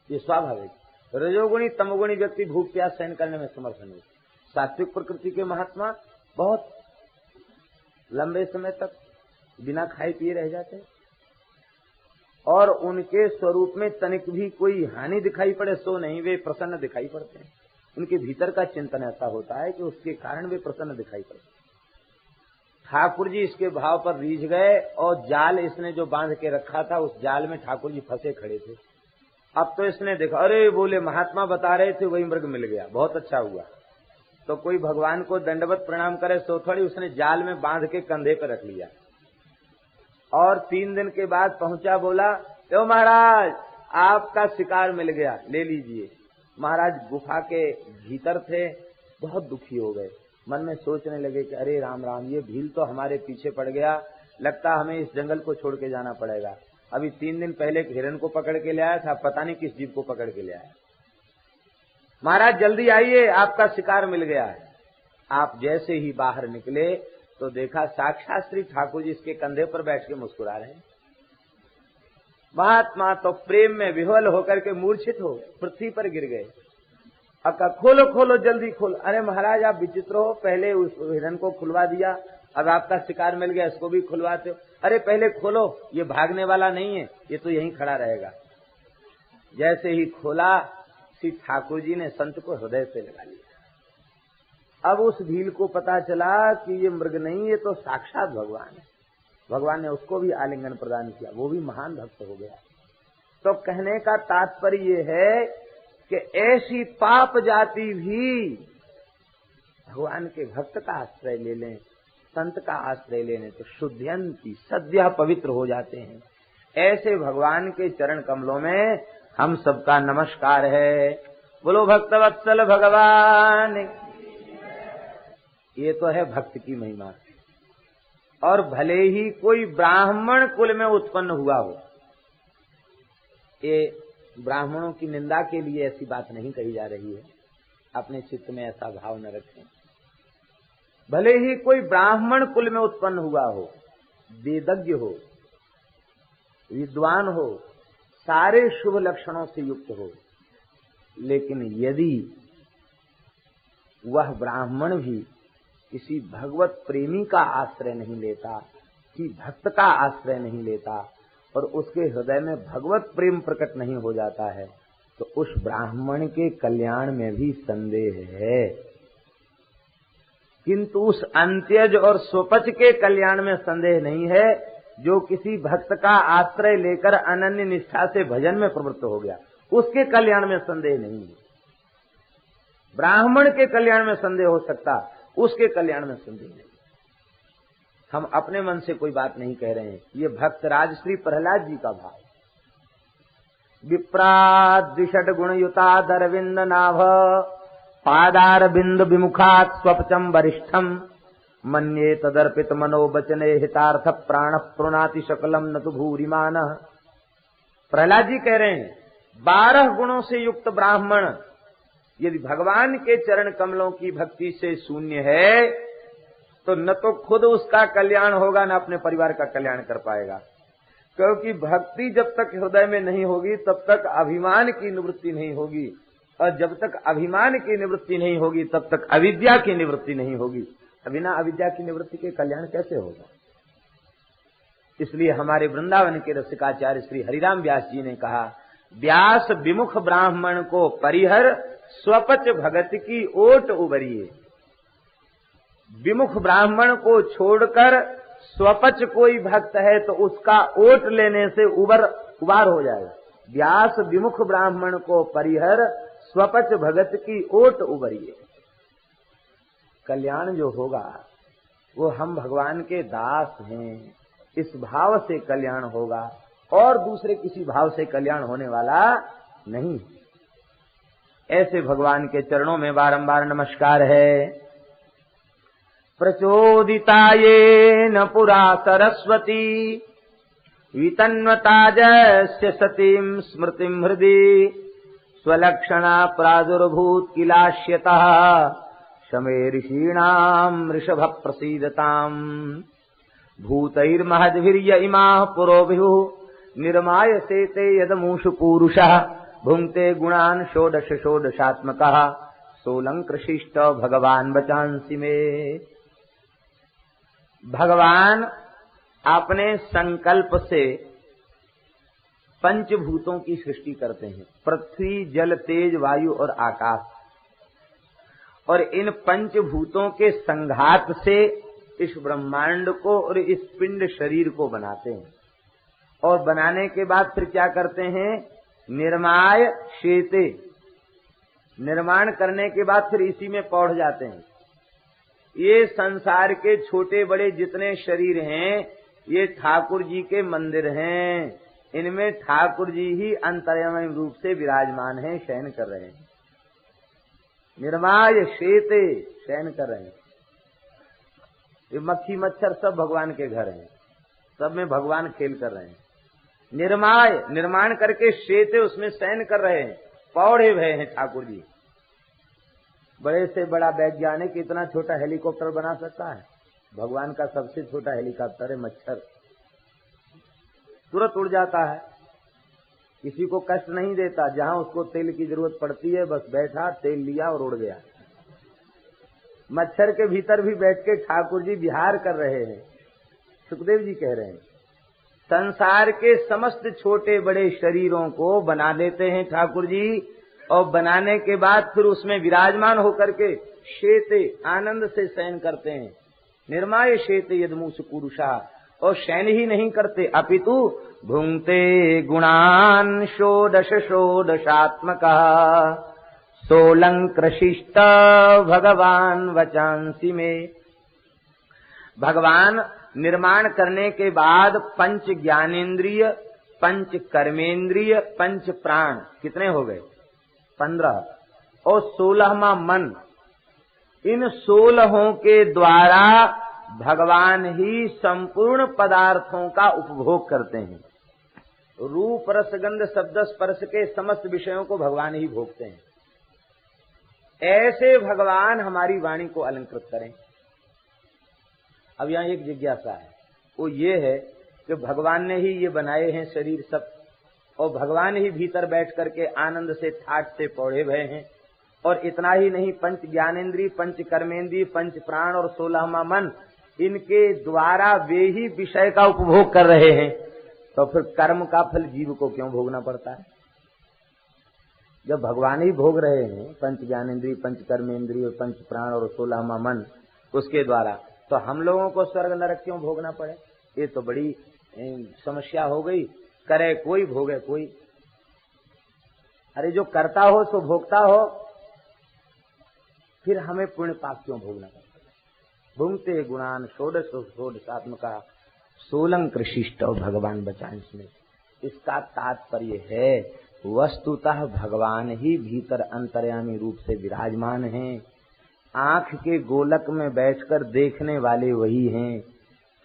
ये स्वाभाविक। रजोगुणी तमोगुणी व्यक्ति भूख प्यास सहन करने में समर्थ नहीं होता। सात्विक प्रकृति के महात्मा बहुत लंबे समय तक बिना खाए पिए रह जाते हैं और उनके स्वरूप में तनिक भी कोई हानि दिखाई पड़े सो नहीं, वे प्रसन्न दिखाई पड़ते हैं। उनके भीतर का चिंतन ऐसा होता है कि उसके कारण वे प्रसन्न दिखाई पड़ते हैं। ठाकुर जी इसके भाव पर रीझ गए और जाल इसने जो बांध के रखा था उस जाल में ठाकुर जी फंसे खड़े थे। अब तो इसने देखा, अरे बोले महात्मा बता रहे थे वही मृग मिल गया, बहुत अच्छा हुआ। तो कोई भगवान को दंडवत प्रणाम करे सो थोड़ी, उसने जाल में बांध के कंधे पर रख लिया और 3 दिन के बाद पहुंचा, बोला तो महाराज आपका शिकार मिल गया, ले लीजिए। महाराज गुफा के भीतर थे, बहुत दुखी हो गए, मन में सोचने लगे कि अरे राम राम, ये भील तो हमारे पीछे पड़ गया, लगता हमें इस जंगल को छोड़ के जाना पड़ेगा। अभी 3 दिन पहले एक हिरन को पकड़ के ले आया था, पता नहीं किस जीव को पकड़ के ले आया। महाराज जल्दी आइए, आपका शिकार मिल गया है। आप जैसे ही बाहर निकले तो देखा साक्षात श्री ठाकुर जी इसके कंधे पर बैठ के मुस्कुरा रहे हैं। महात्मा तो प्रेम में विह्वल होकर के मूर्छित हो पृथ्वी पर गिर गए। अका खोलो खोलो जल्दी खोलो। अरे महाराज आप विचित्र हो, पहले उस हिरन को खुलवा दिया, अब आपका शिकार मिल गया, इसको भी खुलवाते हो। अरे पहले खोलो, ये भागने वाला नहीं है, ये तो यहीं खड़ा रहेगा। जैसे ही खोला श्री ठाकुर जी ने संत को हृदय से लगा लिया। अब उस भील को पता चला कि ये मृग नहीं, ये तो साक्षात भगवान है। भगवान ने उसको भी आलिंगन प्रदान किया, वो भी महान भक्त हो गया। तो कहने का तात्पर्य ये है कि ऐसी पाप जाति भी भगवान के भक्त का आश्रय ले लें संत का आश्रय लेने तो शुद्धयंती सद्यः पवित्र हो जाते हैं। ऐसे भगवान के चरण कमलों में हम सबका नमस्कार है। बोलो भक्तवत्सल भगवान। ये तो है भक्त की महिमा। और भले ही कोई ब्राह्मण कुल में उत्पन्न हुआ हो, ये ब्राह्मणों की निंदा के लिए ऐसी बात नहीं कही जा रही है, अपने चित्त में ऐसा भाव न रखें। भले ही कोई ब्राह्मण कुल में उत्पन्न हुआ हो, वेदज्ञ हो, विद्वान हो, सारे शुभ लक्षणों से युक्त हो, लेकिन यदि वह ब्राह्मण भी किसी भगवत प्रेमी का आश्रय नहीं लेता, किसी भक्त का आश्रय नहीं लेता और उसके हृदय में भगवत प्रेम प्रकट नहीं हो जाता है, तो उस ब्राह्मण के कल्याण में भी संदेह है। किंतु उस अंत्यज और स्वपच के कल्याण में संदेह नहीं है, जो किसी भक्त का आश्रय लेकर अनन्य निष्ठा से भजन में प्रवृत्त हो गया, उसके कल्याण में संदेह नहीं है। ब्राह्मण के कल्याण में संदेह हो सकता, उसके कल्याण में संदेह नहीं। हम अपने मन से कोई बात नहीं कह रहे हैं, ये भक्त राज श्री प्रहलाद जी का भाव। विप्राद्विषड गुणयुता दरविंद नाभ पादार बिंद विमुखात् स्वपचम वरिष्ठम मन्ये तदर्पित मनोवचने हितार्थ प्राण प्रणाति शकलम न तो भूरिमान। प्रहलाद जी कह रहे हैं 12 गुणों से युक्त ब्राह्मण यदि भगवान के चरण कमलों की भक्ति से शून्य है, तो न तो खुद उसका कल्याण होगा, न अपने परिवार का कल्याण कर पाएगा। क्योंकि भक्ति जब तक हृदय में नहीं होगी तब तक अभिमान की निवृत्ति नहीं होगी, और जब तक अभिमान की निवृत्ति नहीं होगी तब तक अविद्या की निवृत्ति नहीं होगी। बिना अविद्या की निवृत्ति के कल्याण कैसे होगा? इसलिए हमारे वृंदावन के रसिकाचार्य श्री हरिराम व्यास जी ने कहा, व्यास विमुख ब्राह्मण को परिहर स्वपच भगत की ओट उबरिए। विमुख ब्राह्मण को छोड़कर स्वपच कोई भक्त है तो उसका ओट लेने से उबार हो जाएगा। व्यास विमुख ब्राह्मण को परिहर स्वपच भगत की ओट उबरिए। कल्याण जो होगा वो हम भगवान के दास हैं, इस भाव से कल्याण होगा, और दूसरे किसी भाव से कल्याण होने वाला नहीं। ऐसे भगवान के चरणों में बारंबार नमस्कार है। प्रचोदितायेन पुरा सरस्वती वितन्वताजस्य सतीं स्मृतिं हृदि स्वलक्षणा प्रादुर्भूत किलाश्यतः शमे ऋषीणाम् ऋषभ प्रसीदताम् भूतैर्महद्भिर्य इमाः पुरोभिः निर्माय सेते यदमूषु पूरुषः भुंक्ते गुणान् षोडश षोडशात्मकः सोलंकृशिष्ट भगवान बचांसि में। भगवान अपने संकल्प से पंचभूतों की सृष्टि करते हैं, पृथ्वी जल तेज वायु और आकाश, और इन पंचभूतों के संघात से इस ब्रह्मांड को और इस पिंड शरीर को बनाते हैं। और बनाने के बाद फिर क्या करते हैं? निर्माय शेते, निर्माण करने के बाद फिर इसी में पौड़ जाते हैं। ये संसार के छोटे बड़े जितने शरीर हैं ये ठाकुर जी के मंदिर हैं, इनमें ठाकुर जी ही अंतर्यामी रूप से विराजमान हैं, शयन कर रहे हैं। निर्माय शेते, शयन कर रहे हैं। ये मक्खी मच्छर सब भगवान के घर हैं, सब में भगवान खेल कर रहे हैं। निर्माय, निर्माण करके शेते, उसमें शयन कर रहे हैं, पौड़े हुए हैं ठाकुर जी। बड़े से बड़ा वैज्ञानिक इतना छोटा हेलीकॉप्टर बना सकता है? भगवान का सबसे छोटा हेलीकॉप्टर है मच्छर, तुरंत उड़ जाता है, किसी को कष्ट नहीं देता। जहां उसको तेल की जरूरत पड़ती है बस बैठा, तेल लिया और उड़ गया। मच्छर के भीतर भी बैठ के ठाकुर जी विहार कर रहे हैं। सुखदेव जी कह रहे हैं संसार के समस्त छोटे बड़े शरीरों को बना देते हैं ठाकुर जी, और बनाने के बाद फिर उसमें विराजमान होकर के शेते आनंद से शयन करते हैं। निर्माय शेते यदमूष पुरुषा, और शयन ही नहीं करते अपितु भुंक्ते गुणान षोडश षोडशात्मकः सोलंकृशिष्ट भगवान वचांसि में। भगवान निर्माण करने के बाद पंच ज्ञानेन्द्रिय, पंच कर्मेंद्रिय, पंच प्राण कितने हो गए? 15 और 16वां मन। इन 16 के द्वारा भगवान ही संपूर्ण पदार्थों का उपभोग करते हैं। रूप रसगंध शब्द स्पर्श के समस्त विषयों को भगवान ही भोगते हैं। ऐसे भगवान हमारी वाणी को अलंकृत करें। अब यहाँ एक जिज्ञासा है, वो ये है कि भगवान ने ही ये बनाए हैं शरीर सब, और भगवान ही भीतर बैठ करके आनंद से ठाट से पौड़े भये हैं। और इतना ही नहीं, पंच ज्ञानेन्द्रिय, पंच कर्मेंद्रिय, पंच प्राण और 16वां मन, इनके द्वारा वे ही विषय का उपभोग कर रहे हैं। तो फिर कर्म का फल जीव को क्यों भोगना पड़ता है? जब भगवान ही भोग रहे हैं पंच ज्ञानेन्द्रिय, पंच कर्मेंद्रिय, पंच प्राण और 16वां मन उसके द्वारा, तो हम लोगों को स्वर्ग नरक क्यों भोगना पड़े? ये तो बड़ी समस्या हो गई। करे कोई भोगे कोई। अरे जो करता हो सो भोगता हो, फिर हमें पुण्य पाप क्यों भोगना पड़ता है? भुंगते गुणान षोडश षोडशात्मका सोलंक कृशिष्ट भगवान बचांस में। इसका तात्पर्य है वस्तुतः भगवान ही भीतर अंतर्यामी रूप से विराजमान हैं। आंख के गोलक में बैठकर देखने वाले वही हैं,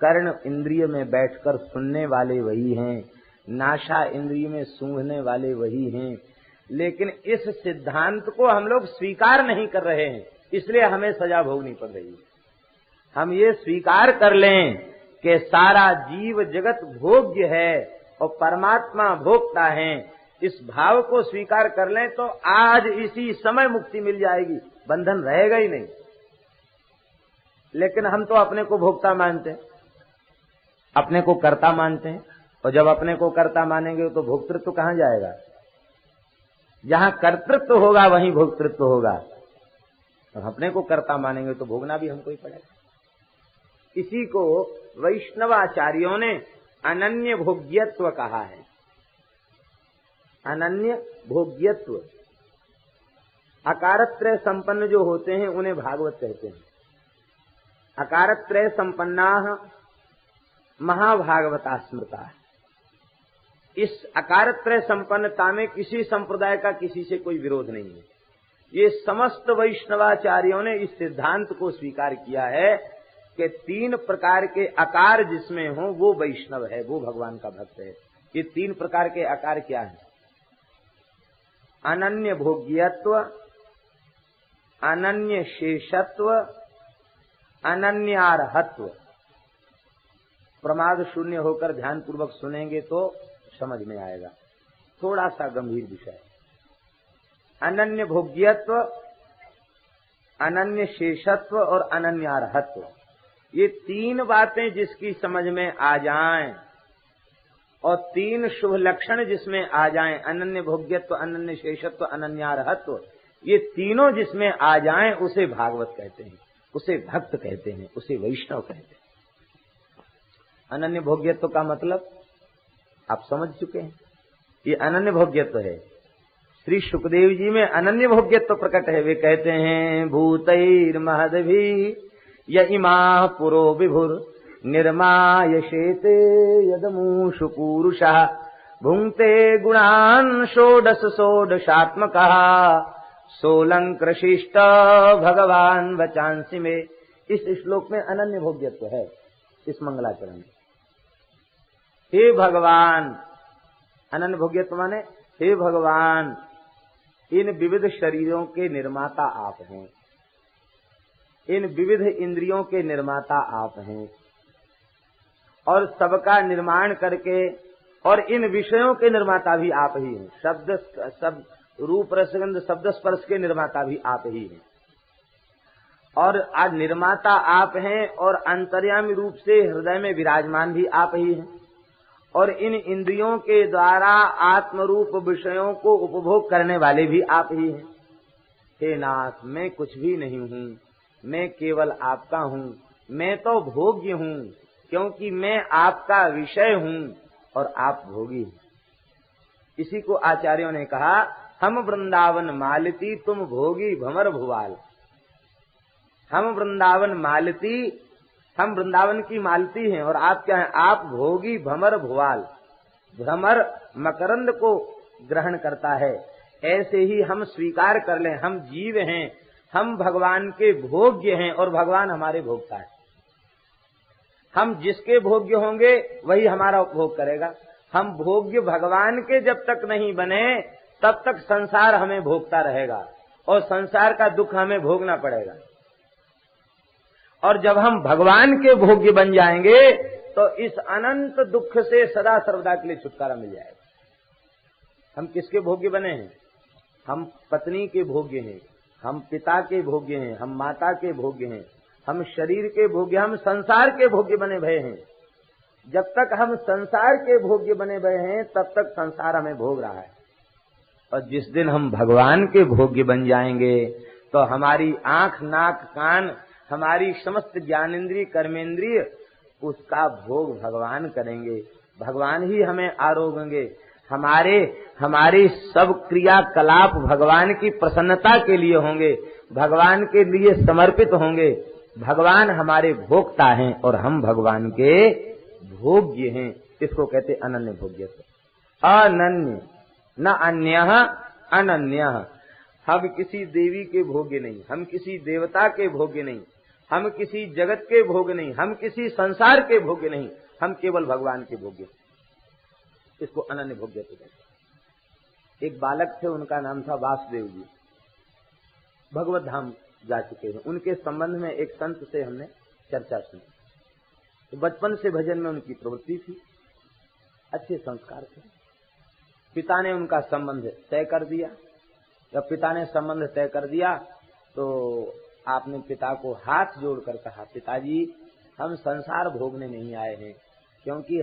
कर्ण इंद्रिय में बैठकर सुनने वाले वही हैं, नासा इंद्रिय में सूंघने वाले वही हैं। लेकिन इस सिद्धांत को हम लोग स्वीकार नहीं कर रहे हैं, इसलिए हमें सजा भोगनी पड़ रही है। हम ये स्वीकार कर लें कि सारा जीव जगत भोग्य है और परमात्मा भोक्ता है, इस भाव को स्वीकार कर लें तो आज इसी समय मुक्ति मिल जाएगी, बंधन रहेगा ही नहीं। लेकिन हम तो अपने को भोक्ता मानते हैं, अपने को कर्ता मानते हैं, और जब अपने को कर्ता मानेंगे तो भोक्तृत्व कहां जाएगा? जहां कर्तृत्व होगा वहीं भोक्तृत्व होगा। अब अपने को कर्ता मानेंगे तो भोगना भी हमको ही पड़ेगा। इसी को वैष्णवाचार्यों ने अनन्य भोग्यत्व कहा है। अनन्य भोग्यत्व। अकारत्रय संपन्न जो होते हैं उन्हें भागवत कहते हैं। अकारत्रय संपन्नाः महाभागवता स्मृता। इस अकारत्रय संपन्नता में किसी संप्रदाय का किसी से कोई विरोध नहीं है। ये समस्त वैष्णवाचार्यों ने इस सिद्धांत को स्वीकार किया है कि 3 प्रकार के आकार जिसमें हो वो वैष्णव है, वो भगवान का भक्त है। ये 3 प्रकार के आकार क्या है? अनन्य भोग्यत्व, अनन्य शेषत्व, अनन्यार्हत्व। प्रमाद शून्य होकर ध्यान पूर्वक सुनेंगे तो समझ में आएगा। थोड़ा सा गंभीर विषय। अनन्य भोग्यत्व, अनन्य शेषत्व और अनन्यार्हत्व, ये 3 बातें जिसकी समझ में आ जाएं और 3 शुभ लक्षण जिसमें आ जाएं, अनन्य भोग्यत्व, अनन्य शेषत्व, अनन्यार्हत्व, ये तीनों जिसमें आ जाएं उसे भागवत कहते हैं, उसे भक्त कहते हैं, उसे वैष्णव कहते हैं। अनन्य भोग्यत्व का मतलब आप समझ चुके हैं। ये अनन्य भोग्यत्व है। श्री सुखदेव जी में अनन्य भोग्यत्व प्रकट है। वे कहते हैं भूतैर महदभि य इमाः पुरो विभुर निर्मायशेते यदमूषु पूरुषः भुंक्ते गुणान् षोडश षोडशात्मकः सोलंकृशिष्ट भगवान वचांसि में। इस श्लोक में अनन्य भोग्यत्व है। इस मंगलाचरण में हे भगवान, अनन्य भोग्यत्व माने हे भगवान, इन विविध शरीरों के निर्माता आप हैं, इन विविध इंद्रियों के निर्माता आप हैं, और सबका निर्माण करके और इन विषयों के निर्माता भी आप ही हैं। शब्द रूप रसगंध शब्द स्पर्श के निर्माता भी आप ही हैं। और आज निर्माता आप हैं और अंतर्यामी रूप से हृदय में विराजमान भी आप ही हैं, और इन इंद्रियों के द्वारा आत्मरूप विषयों को उपभोग करने वाले भी आप ही हैं। हे नाथ, मैं कुछ भी नहीं हूँ, मैं केवल आपका हूँ। मैं तो भोग्य हूँ क्योंकि मैं आपका विषय हूँ और आप भोगी हैं। इसी को आचार्यों ने कहा हम वृंदावन मालती तुम भोगी भंवर भुवाल। हम वृंदावन मालती हम वृंदावन की मालती हैं और आप क्या हैं? आप भोगी भ्रमर भुवाल। भ्रमर मकरंद को ग्रहण करता है, ऐसे ही हम स्वीकार कर लें, हम जीव हैं, हम भगवान के भोग्य हैं और भगवान हमारे भोगता है। हम जिसके भोग्य होंगे वही हमारा उपभोग करेगा। हम भोग्य भगवान के जब तक नहीं बने तब तक संसार हमें भोगता रहेगा और संसार का दुख हमें भोगना पड़ेगा। और जब हम भगवान के भोग्य बन जाएंगे तो इस अनंत दुख से सदा सर्वदा के लिए छुटकारा मिल जाएगा। हम किसके भोग्य बने हैं? हम पत्नी के भोग्य हैं, हम पिता के भोग्य हैं, हम माता के भोग्य हैं, हम शरीर के भोग्य, हम संसार के भोग्य बने भये हैं। जब तक हम संसार के भोग्य बने भये हैं तब तक संसार हमें भोग रहा है। और जिस दिन हम भगवान के भोग्य बन जाएंगे तो हमारी आंख नाक कान, हमारी समस्त ज्ञानेन्द्रिय कर्मेंद्रिय, उसका भोग भगवान करेंगे। भगवान ही हमें आरोगेंगे। हमारे सब क्रियाकलाप भगवान की प्रसन्नता के लिए होंगे, भगवान के लिए समर्पित होंगे। भगवान हमारे भोक्ता हैं और हम भगवान के भोग्य हैं। इसको कहते अनन्य भोग्यत्व। अनन्य न अन्यः अनन्यः। हम किसी देवी के भोग्य नहीं, हम किसी देवता के भोग्य नहीं, हम किसी जगत के भोग्य नहीं, हम किसी संसार के भोग्य नहीं, हम केवल भगवान के भोग्य। इसको अनन्य भोग्यत्व कहते हैं। एक बालक थे, उनका नाम था वासुदेव जी, भगवत धाम जा चुके हैं। उनके संबंध में एक संत से हमने चर्चा सुनी। तो बचपन से भजन में उनकी प्रवृत्ति थी, अच्छे संस्कार थे। पिता ने उनका संबंध तय कर दिया। जब पिता ने संबंध तय कर दिया तो आपने पिता को हाथ जोड़कर कहा, पिताजी हम संसार भोगने नहीं आए हैं, क्योंकि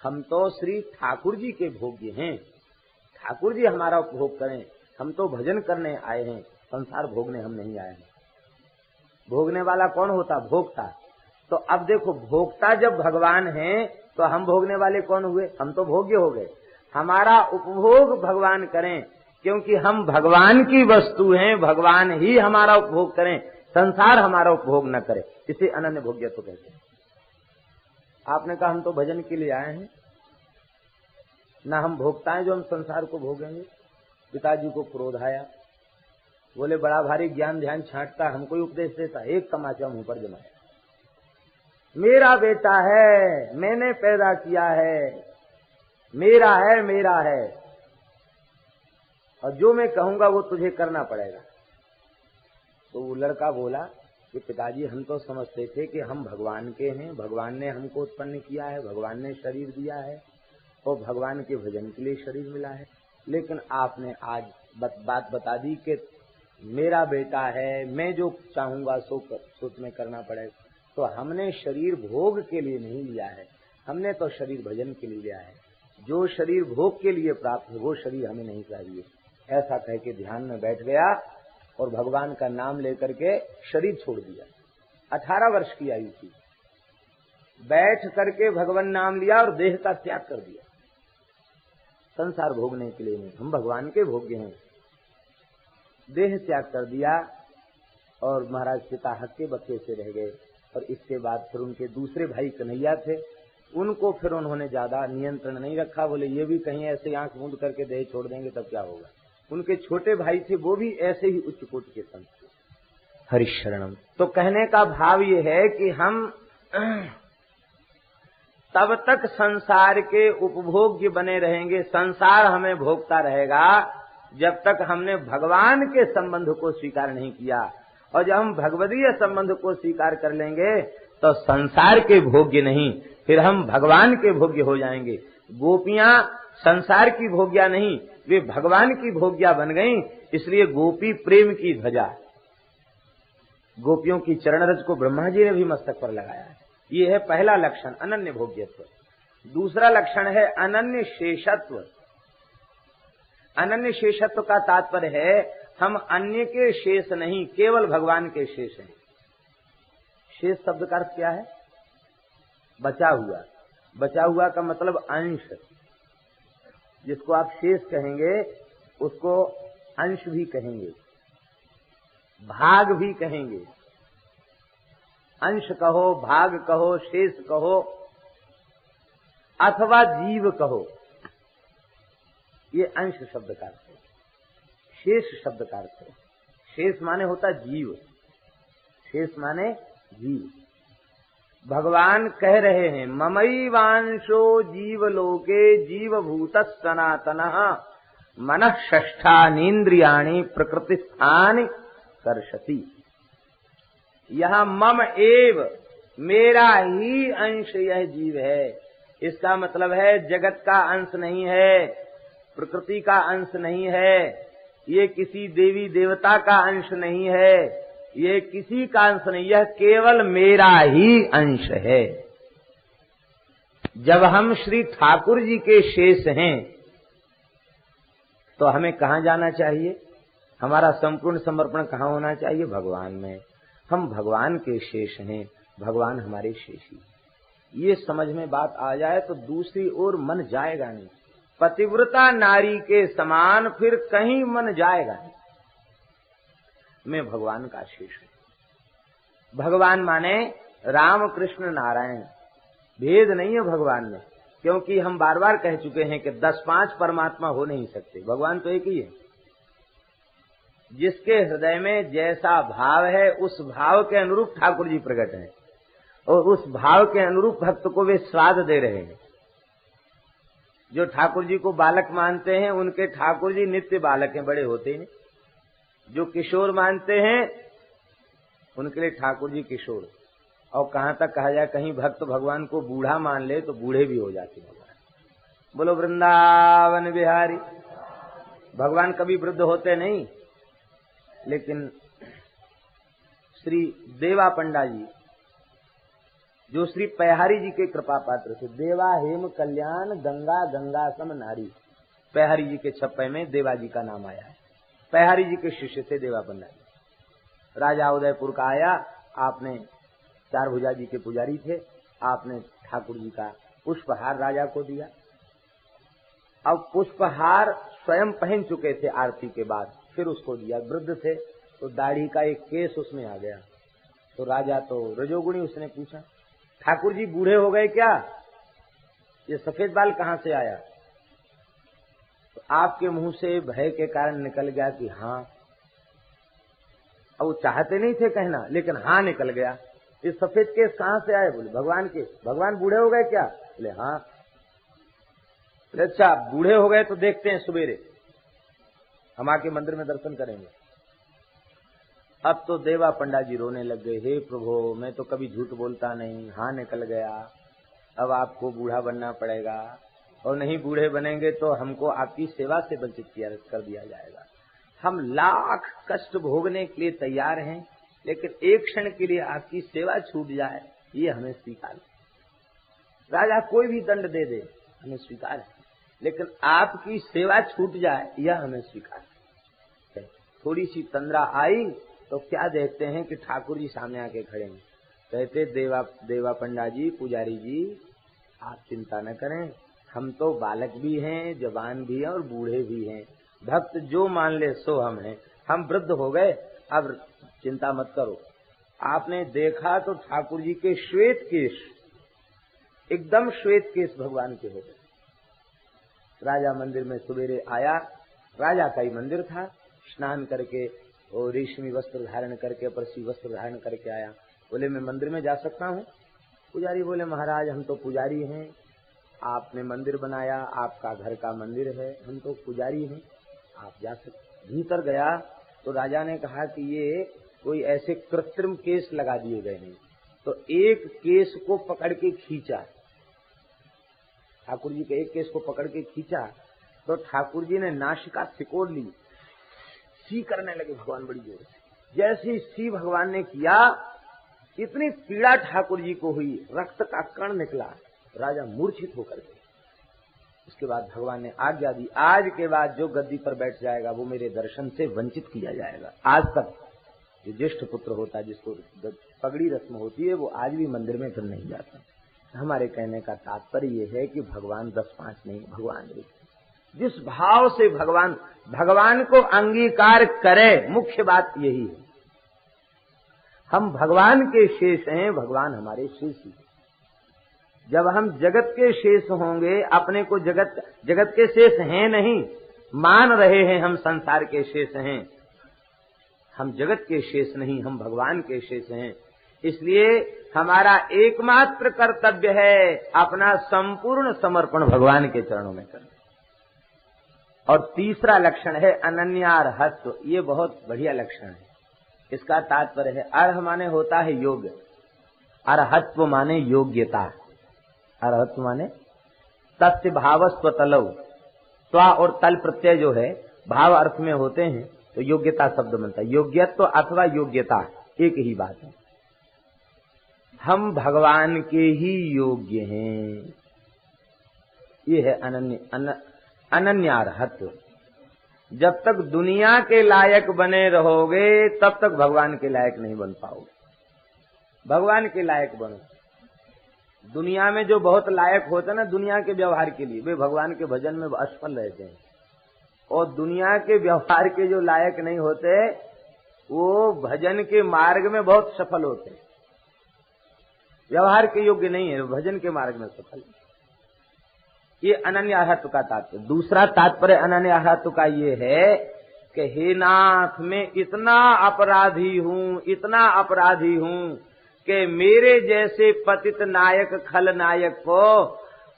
हम तो श्री ठाकुर जी के भोग्य हैं। ठाकुर जी हमारा उपभोग करें, हम तो भजन करने आए हैं, संसार भोगने हम नहीं आए हैं। भोगने वाला कौन होता? भोक्ता। तो अब देखो, भोक्ता जब भगवान है तो हम भोगने वाले कौन हुए? हम तो भोग्य हो गए। हमारा उपभोग भगवान करें, क्योंकि हम भगवान की वस्तु हैं, भगवान ही हमारा उपभोग करें, संसार हमारा उपभोग न करे। इसे अनन्य भोग्यत्व कहते हैं। आपने कहा हम तो भजन के लिए आए हैं, ना हम भोगता है जो हम संसार को भोगेंगे। पिताजी को क्रोध आया, बोले बड़ा भारी ज्ञान ध्यान छांटता, हमको ही उपदेश देता, एक तमाचा मुंह पर जमाया। मेरा बेटा है, मैंने पैदा किया है, मेरा है, मेरा है, और जो मैं कहूंगा वो तुझे करना पड़ेगा। तो वो लड़का बोला कि पिताजी हम तो समझते थे कि हम भगवान के हैं, भगवान ने हमको उत्पन्न किया है, भगवान ने शरीर दिया है और भगवान के भजन के लिए शरीर मिला है, लेकिन आपने आज बात बता दी कि मेरा बेटा है, मैं जो चाहूंगा सो तुम्हें करना पड़ेगा। तो हमने शरीर भोग के लिए नहीं लिया है, हमने तो शरीर भजन के लिए लिया है। जो शरीर भोग के लिए प्राप्त है वो शरीर हमें नहीं चाहिए। ऐसा कह के ध्यान में बैठ गया और भगवान का नाम लेकर के शरीर छोड़ दिया। 18 वर्ष की आयु थी। बैठ करके भगवान नाम लिया और देह का त्याग कर दिया। संसार भोगने के लिए नहीं, हम भगवान के भोग्य हैं। देह त्याग कर दिया और महाराज पिता हक्के बक्के से रह गए। और इसके बाद फिर उनके दूसरे भाई कन्हैया थे, उनको फिर उन्होंने ज्यादा नियंत्रण नहीं रखा। बोले ये भी कहीं ऐसे आंख मूंद करके देह छोड़ देंगे तब क्या होगा। उनके छोटे भाई थे, वो भी ऐसे ही उच्च कोटि के संत थे। हरिशरणम। तो कहने का भाव ये है कि हम तब तक संसार के उपभोग्य बने रहेंगे, संसार हमें भोगता रहेगा जब तक हमने भगवान के संबंध को स्वीकार नहीं किया। और जब हम भगवदीय संबंध को स्वीकार कर लेंगे तो संसार के भोग्य नहीं, फिर हम भगवान के भोग्य हो जाएंगे। गोपियां संसार की भोग्या नहीं, वे भगवान की भोग्या बन गईं। इसलिए गोपी प्रेम की ध्वजा, गोपियों की चरण रज को ब्रह्मा जी ने भी मस्तक पर लगाया है। ये है पहला लक्षण, अनन्य भोग्यत्व। दूसरा लक्षण है अनन्य शेषत्व। अनन्य शेषत्व का तात्पर्य है हम अन्य के शेष नहीं, केवल भगवान के शेष हैं। शेष शब्द का अर्थ क्या है? बचा हुआ। बचा हुआ का मतलब अंश। जिसको आप शेष कहेंगे उसको अंश भी कहेंगे, भाग भी कहेंगे। अंश कहो, भाग कहो, शेष कहो अथवा जीव कहो, ये अंश शब्द का अर्थ है। शेष शब्द का अर्थ है, शेष माने होता जीव, शेष माने जीव। भगवान कह रहे हैं ममैवांशो जीवलोके जीवभूतः सनातनः मनः षष्ठानीन्द्रियाणि प्रकृतिस्थानि कर्षति। यहां मम एव, मेरा ही अंश यह जीव है। इसका मतलब है जगत का अंश नहीं है, प्रकृति का अंश नहीं है, ये किसी देवी देवता का अंश नहीं है, ये किसी का अंश नहीं, यह केवल मेरा ही अंश है। जब हम श्री ठाकुर जी के शेष हैं तो हमें कहां जाना चाहिए? हमारा संपूर्ण समर्पण कहां होना चाहिए? भगवान में। हम भगवान के शेष हैं, भगवान हमारे शेषी। ये समझ में बात आ जाए तो दूसरी ओर मन जाएगा नहीं। पतिव्रता नारी के समान फिर कहीं मन जाएगा नहीं। मैं भगवान का शेष हूं। भगवान माने राम कृष्ण नारायण, भेद नहीं है भगवान में, क्योंकि हम बार बार कह चुके हैं कि 10-5 परमात्मा हो नहीं सकते, भगवान तो एक ही है। जिसके हृदय में जैसा भाव है उस भाव के अनुरूप ठाकुर जी प्रकट हैं और उस भाव के अनुरूप भक्त को वे स्वाद दे रहे हैं। जो ठाकुर जी को बालक मानते हैं उनके ठाकुर जी नित्य बालक हैं, बड़े होते हैं। जो किशोर मानते हैं उनके लिए ठाकुर जी किशोर। और कहां तक कहा जाए, कहीं भक्त भगवान को बूढ़ा मान ले तो बूढ़े भी हो जाते भगवान। बोलो वृंदावन बिहारी। भगवान कभी वृद्ध होते नहीं, लेकिन श्री देवा पंडा जी जो श्री पैहारी जी के कृपा पात्र थे, देवा हेम कल्याण गंगा गंगा सम नारी, पैहारी जी के छप्पे में देवा जी का नाम आया है। पैहारी जी के शिष्य थे देवा पंडा जी। राजा उदयपुर का आया, आपने चार भुजा जी के पुजारी थे, आपने ठाकुर जी का पुष्पहार राजा को दिया। अब पुष्पहार स्वयं पहन चुके थे आरती के बाद, फिर उसको दिया। वृद्ध थे तो दाढ़ी का एक केस उसमें आ गया, तो राजा तो रजोगुणी, उसने पूछा ठाकुर जी बूढ़े हो गए क्या? ये सफेद बाल कहां से आया? तो आपके मुंह से भय के कारण निकल गया कि हाँ। अब वो चाहते नहीं थे कहना, लेकिन हाँ निकल गया। ये सफेद केस कहां से आए? बोले भगवान के। भगवान बूढ़े हो गए क्या? बोले हाँ। अच्छा बूढ़े हो गए तो देखते हैं सवेरे, हम आके मंदिर में दर्शन करेंगे। अब तो देवा पंडा जी रोने लग गए, हे प्रभु मैं तो कभी झूठ बोलता नहीं, हाँ निकल गया, अब आपको बूढ़ा बनना पड़ेगा, और नहीं बूढ़े बनेंगे तो हमको आपकी सेवा से वंचित कर दिया जाएगा। हम लाख कष्ट भोगने के लिए तैयार हैं, लेकिन एक क्षण के लिए आपकी सेवा छूट जाए ये हमें स्वीकार है। राजा कोई भी दंड दे दे हमें स्वीकार है, लेकिन आपकी सेवा छूट जाए यह हमें स्वीकार है। थोड़ी सी तंद्रा आई तो क्या देखते हैं कि ठाकुर जी सामने आके खड़े हैं। कहते देवा पंडा जी, पुजारी जी आप चिंता न करें, हम तो बालक भी हैं, जवान भी हैं और बूढ़े भी हैं, भक्त जो मान ले सो हम हैं। हम वृद्ध हो गए, अब चिंता मत करो। आपने देखा तो ठाकुर जी के श्वेत केश, एकदम श्वेत केश भगवान के हो गए। राजा मंदिर में सवेरे आया, राजा का ही मंदिर था, स्नान करके और रेशमी वस्त्र धारण करके, परसी वस्त्र धारण करके आया। बोले मैं मंदिर में जा सकता हूँ? पुजारी बोले महाराज हम तो पुजारी हैं, आपने मंदिर बनाया, आपका घर का मंदिर है, हम तो पुजारी हैं, आप जा सकते। भीतर गया तो राजा ने कहा कि ये कोई ऐसे कृत्रिम केस लगा दिए गए हैं। तो एक केस को पकड़ के खींचा, ठाकुर जी के एक केस को पकड़ के खींचा तो ठाकुर जी ने नासिका सिकोड़ ली, सी करने लगे भगवान बड़ी जोर से। जैसे सी भगवान ने किया, इतनी पीड़ा ठाकुर जी को हुई, रक्त का कण निकला, राजा मूर्छित होकर गए। उसके बाद भगवान ने आज्ञा दी, आज के बाद जो गद्दी पर बैठ जाएगा वो मेरे दर्शन से वंचित किया जाएगा। आज तक जो ज्येष्ठ पुत्र होता है, जिसको पगड़ी रस्म होती है, वो आज भी मंदिर में फिर नहीं जाता। हमारे कहने का तात्पर्य ये है कि भगवान 10-5 नहीं, भगवान एक। जिस भाव से भगवान को अंगीकार करे, मुख्य बात यही है। हम भगवान के शेष हैं, भगवान हमारे शेष ही। जब हम जगत के शेष होंगे, अपने को जगत के शेष हैं नहीं, मान रहे हैं हम संसार के शेष हैं। हम जगत के शेष नहीं, हम भगवान के शेष हैं। इसलिए हमारा एकमात्र कर्तव्य है अपना संपूर्ण समर्पण भगवान के चरणों में करना। और तीसरा लक्षण है अनन्यार्हत्व। ये बहुत बढ़िया लक्षण है। इसका तात्पर्य है, अर्ह माने होता है योग्य, अर्हत्व माने योग्यता। अर्हत्व माने तस्य भावस्व तलौ, त्वा और तल प्रत्यय जो है भाव अर्थ में होते हैं तो योग्यता शब्द बनता है। योग्यत्व अथवा योग्यता एक ही बात है। हम भगवान के ही योग्य हैं। ये है अनन्यार्हत्व। जब तक दुनिया के लायक बने रहोगे तब तक भगवान के लायक नहीं बन पाओगे। भगवान के लायक बनो। दुनिया में जो बहुत लायक होते हैं ना दुनिया के व्यवहार के लिए, वे भगवान के भजन में असफल रहते हैं। और दुनिया के व्यवहार के जो लायक नहीं होते वो भजन के मार्ग में बहुत सफल होते हैं। व्यवहार के योग्य नहीं है, भजन के मार्ग में सफल। ये अनन्यार्हत्व का तात्पर्य। दूसरा तात्पर्य अनन्यार्हत्व का ये है कि हे नाथ, मैं इतना अपराधी हूं कि मेरे जैसे पतित नायक खलनायक को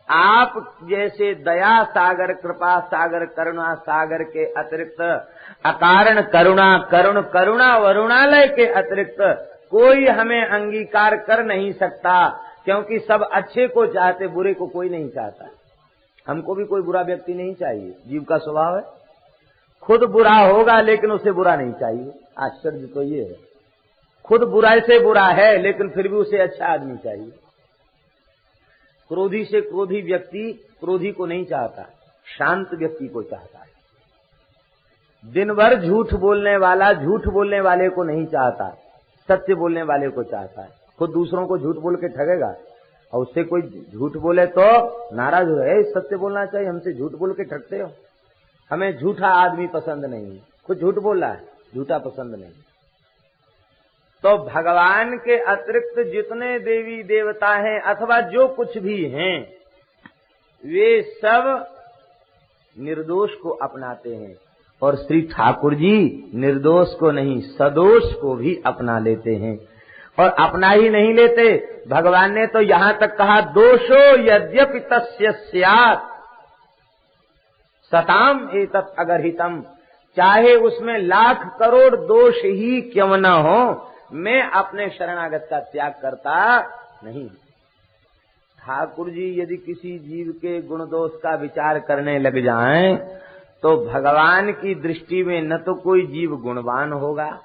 आप जैसे दया सागर, कृपा सागर, करुणा सागर के अतिरिक्त, अकारण करुणा वरुणालय के अतिरिक्त कोई हमें अंगीकार कर नहीं सकता। क्योंकि सब अच्छे को चाहते, बुरे को कोई नहीं चाहता। हमको भी कोई बुरा व्यक्ति नहीं चाहिए, जीव का स्वभाव है। खुद बुरा होगा लेकिन उसे बुरा नहीं चाहिए। आश्चर्य तो ये है, खुद बुराई से बुरा है लेकिन फिर भी उसे अच्छा आदमी चाहिए। क्रोधी से क्रोधी व्यक्ति क्रोधी को नहीं चाहता, शांत व्यक्ति को चाहता है। दिन भर झूठ बोलने वाला झूठ बोलने वाले को नहीं चाहता, सत्य बोलने वाले को चाहता है। खुद दूसरों को झूठ बोल के ठगेगा और उससे कोई झूठ बोले तो नाराज हो, सत्य बोलना चाहिए, हमसे झूठ बोल के ठगते हो। हमें झूठा आदमी पसंद नहीं, खुद झूठ बोल रहा है, झूठा पसंद नहीं। तो भगवान के अतिरिक्त जितने देवी देवता हैं अथवा जो कुछ भी हैं, वे सब निर्दोष को अपनाते हैं। और श्री ठाकुर जी निर्दोष को नहीं, सदोष को भी अपना लेते हैं। और अपना ही नहीं लेते, भगवान ने तो यहां तक कहा, दोषो यद्यपि तस्य स्यात् सताम एतत् अगर्हितम, चाहे उसमें लाख करोड़ दोष ही क्यों न हो, मैं अपने शरणागत का त्याग करता नहीं। ठाकुर जी यदि किसी जीव के गुण दोष का विचार करने लग जाएं तो भगवान की दृष्टि में न तो कोई जीव गुणवान होगा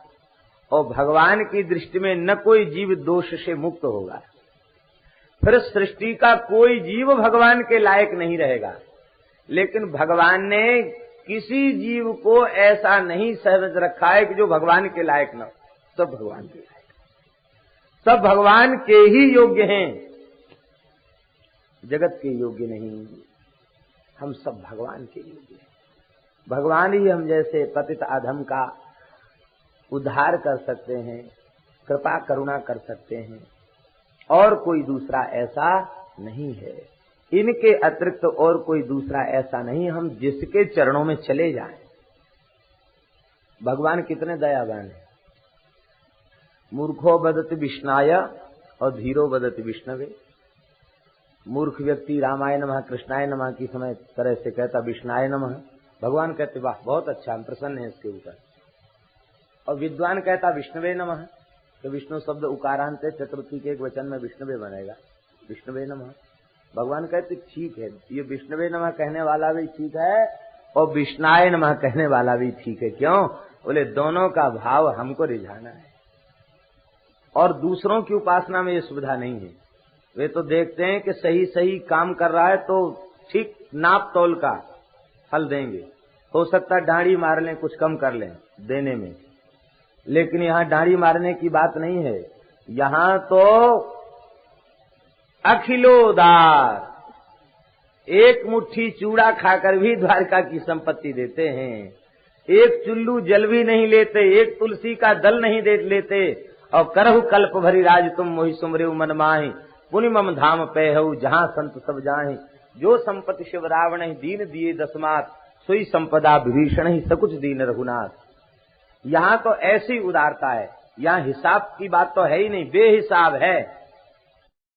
और भगवान की दृष्टि में न कोई जीव दोष से मुक्त होगा। फिर सृष्टि का कोई जीव भगवान के लायक नहीं रहेगा। लेकिन भगवान ने किसी जीव को ऐसा नहीं समझ रखा है कि जो भगवान के लायक न हो। सब भगवान के लायक, सब भगवान के ही योग्य हैं, जगत के योग्य नहीं। हम सब भगवान के योग्य हैं। भगवान ही हम जैसे पतित अधम का उद्धार कर सकते हैं, कृपा करुणा कर सकते हैं, और कोई दूसरा ऐसा नहीं है। इनके अतिरिक्त और कोई दूसरा ऐसा नहीं। हम जिसके चरणों में चले जाएं, भगवान कितने दयावान है। मूर्खो बदति विष्णाय और धीरो बदति विष्णवे। मूर्ख व्यक्ति रामाय नमः कृष्णाय नमः की समय तरह से कहता विष्णाय नमः, भगवान कहते वाह बहुत अच्छा, हम प्रसन्न हैं इसके ऊपर। और विद्वान कहता विष्णवे नमः, तो विष्णु शब्द उकारांत है, चतुर्थी के एक वचन में विष्णवे बनेगा, विष्णवे नमः। भगवान कहते ठीक है, ये विष्णवे नमः कहने वाला भी ठीक है और विष्णाय नमः कहने वाला भी ठीक है। क्यों? बोले दोनों का भाव हमको रिझाना है। और दूसरों की उपासना में ये सुविधा नहीं है। वे तो देखते हैं कि सही सही काम कर रहा है तो ठीक नाप तोल का फल देंगे। हो सकता है डांडी मार लें, कुछ कम कर लें देने में, लेकिन यहाँ डांडी मारने की बात नहीं है। यहाँ तो अखिलोदार, एक मुट्ठी चूड़ा खाकर भी द्वारका की संपत्ति देते हैं। एक चुल्लू जल भी नहीं लेते, एक तुलसी का दल नहीं दे लेते और करहु कल्प भरी राज तुम मोहि सुमरेउ मन माहि, पुनि मम धाम पैहु जहां संत सब जाहि। जो संपत्ति शिव रावण ही दीन दिए दसमात, सोई संपदा विभीषण ही सकुच दीन रघुनाथ। यहाँ तो ऐसी उदारता है, यहाँ हिसाब की बात तो है ही नहीं, बेहिसाब है।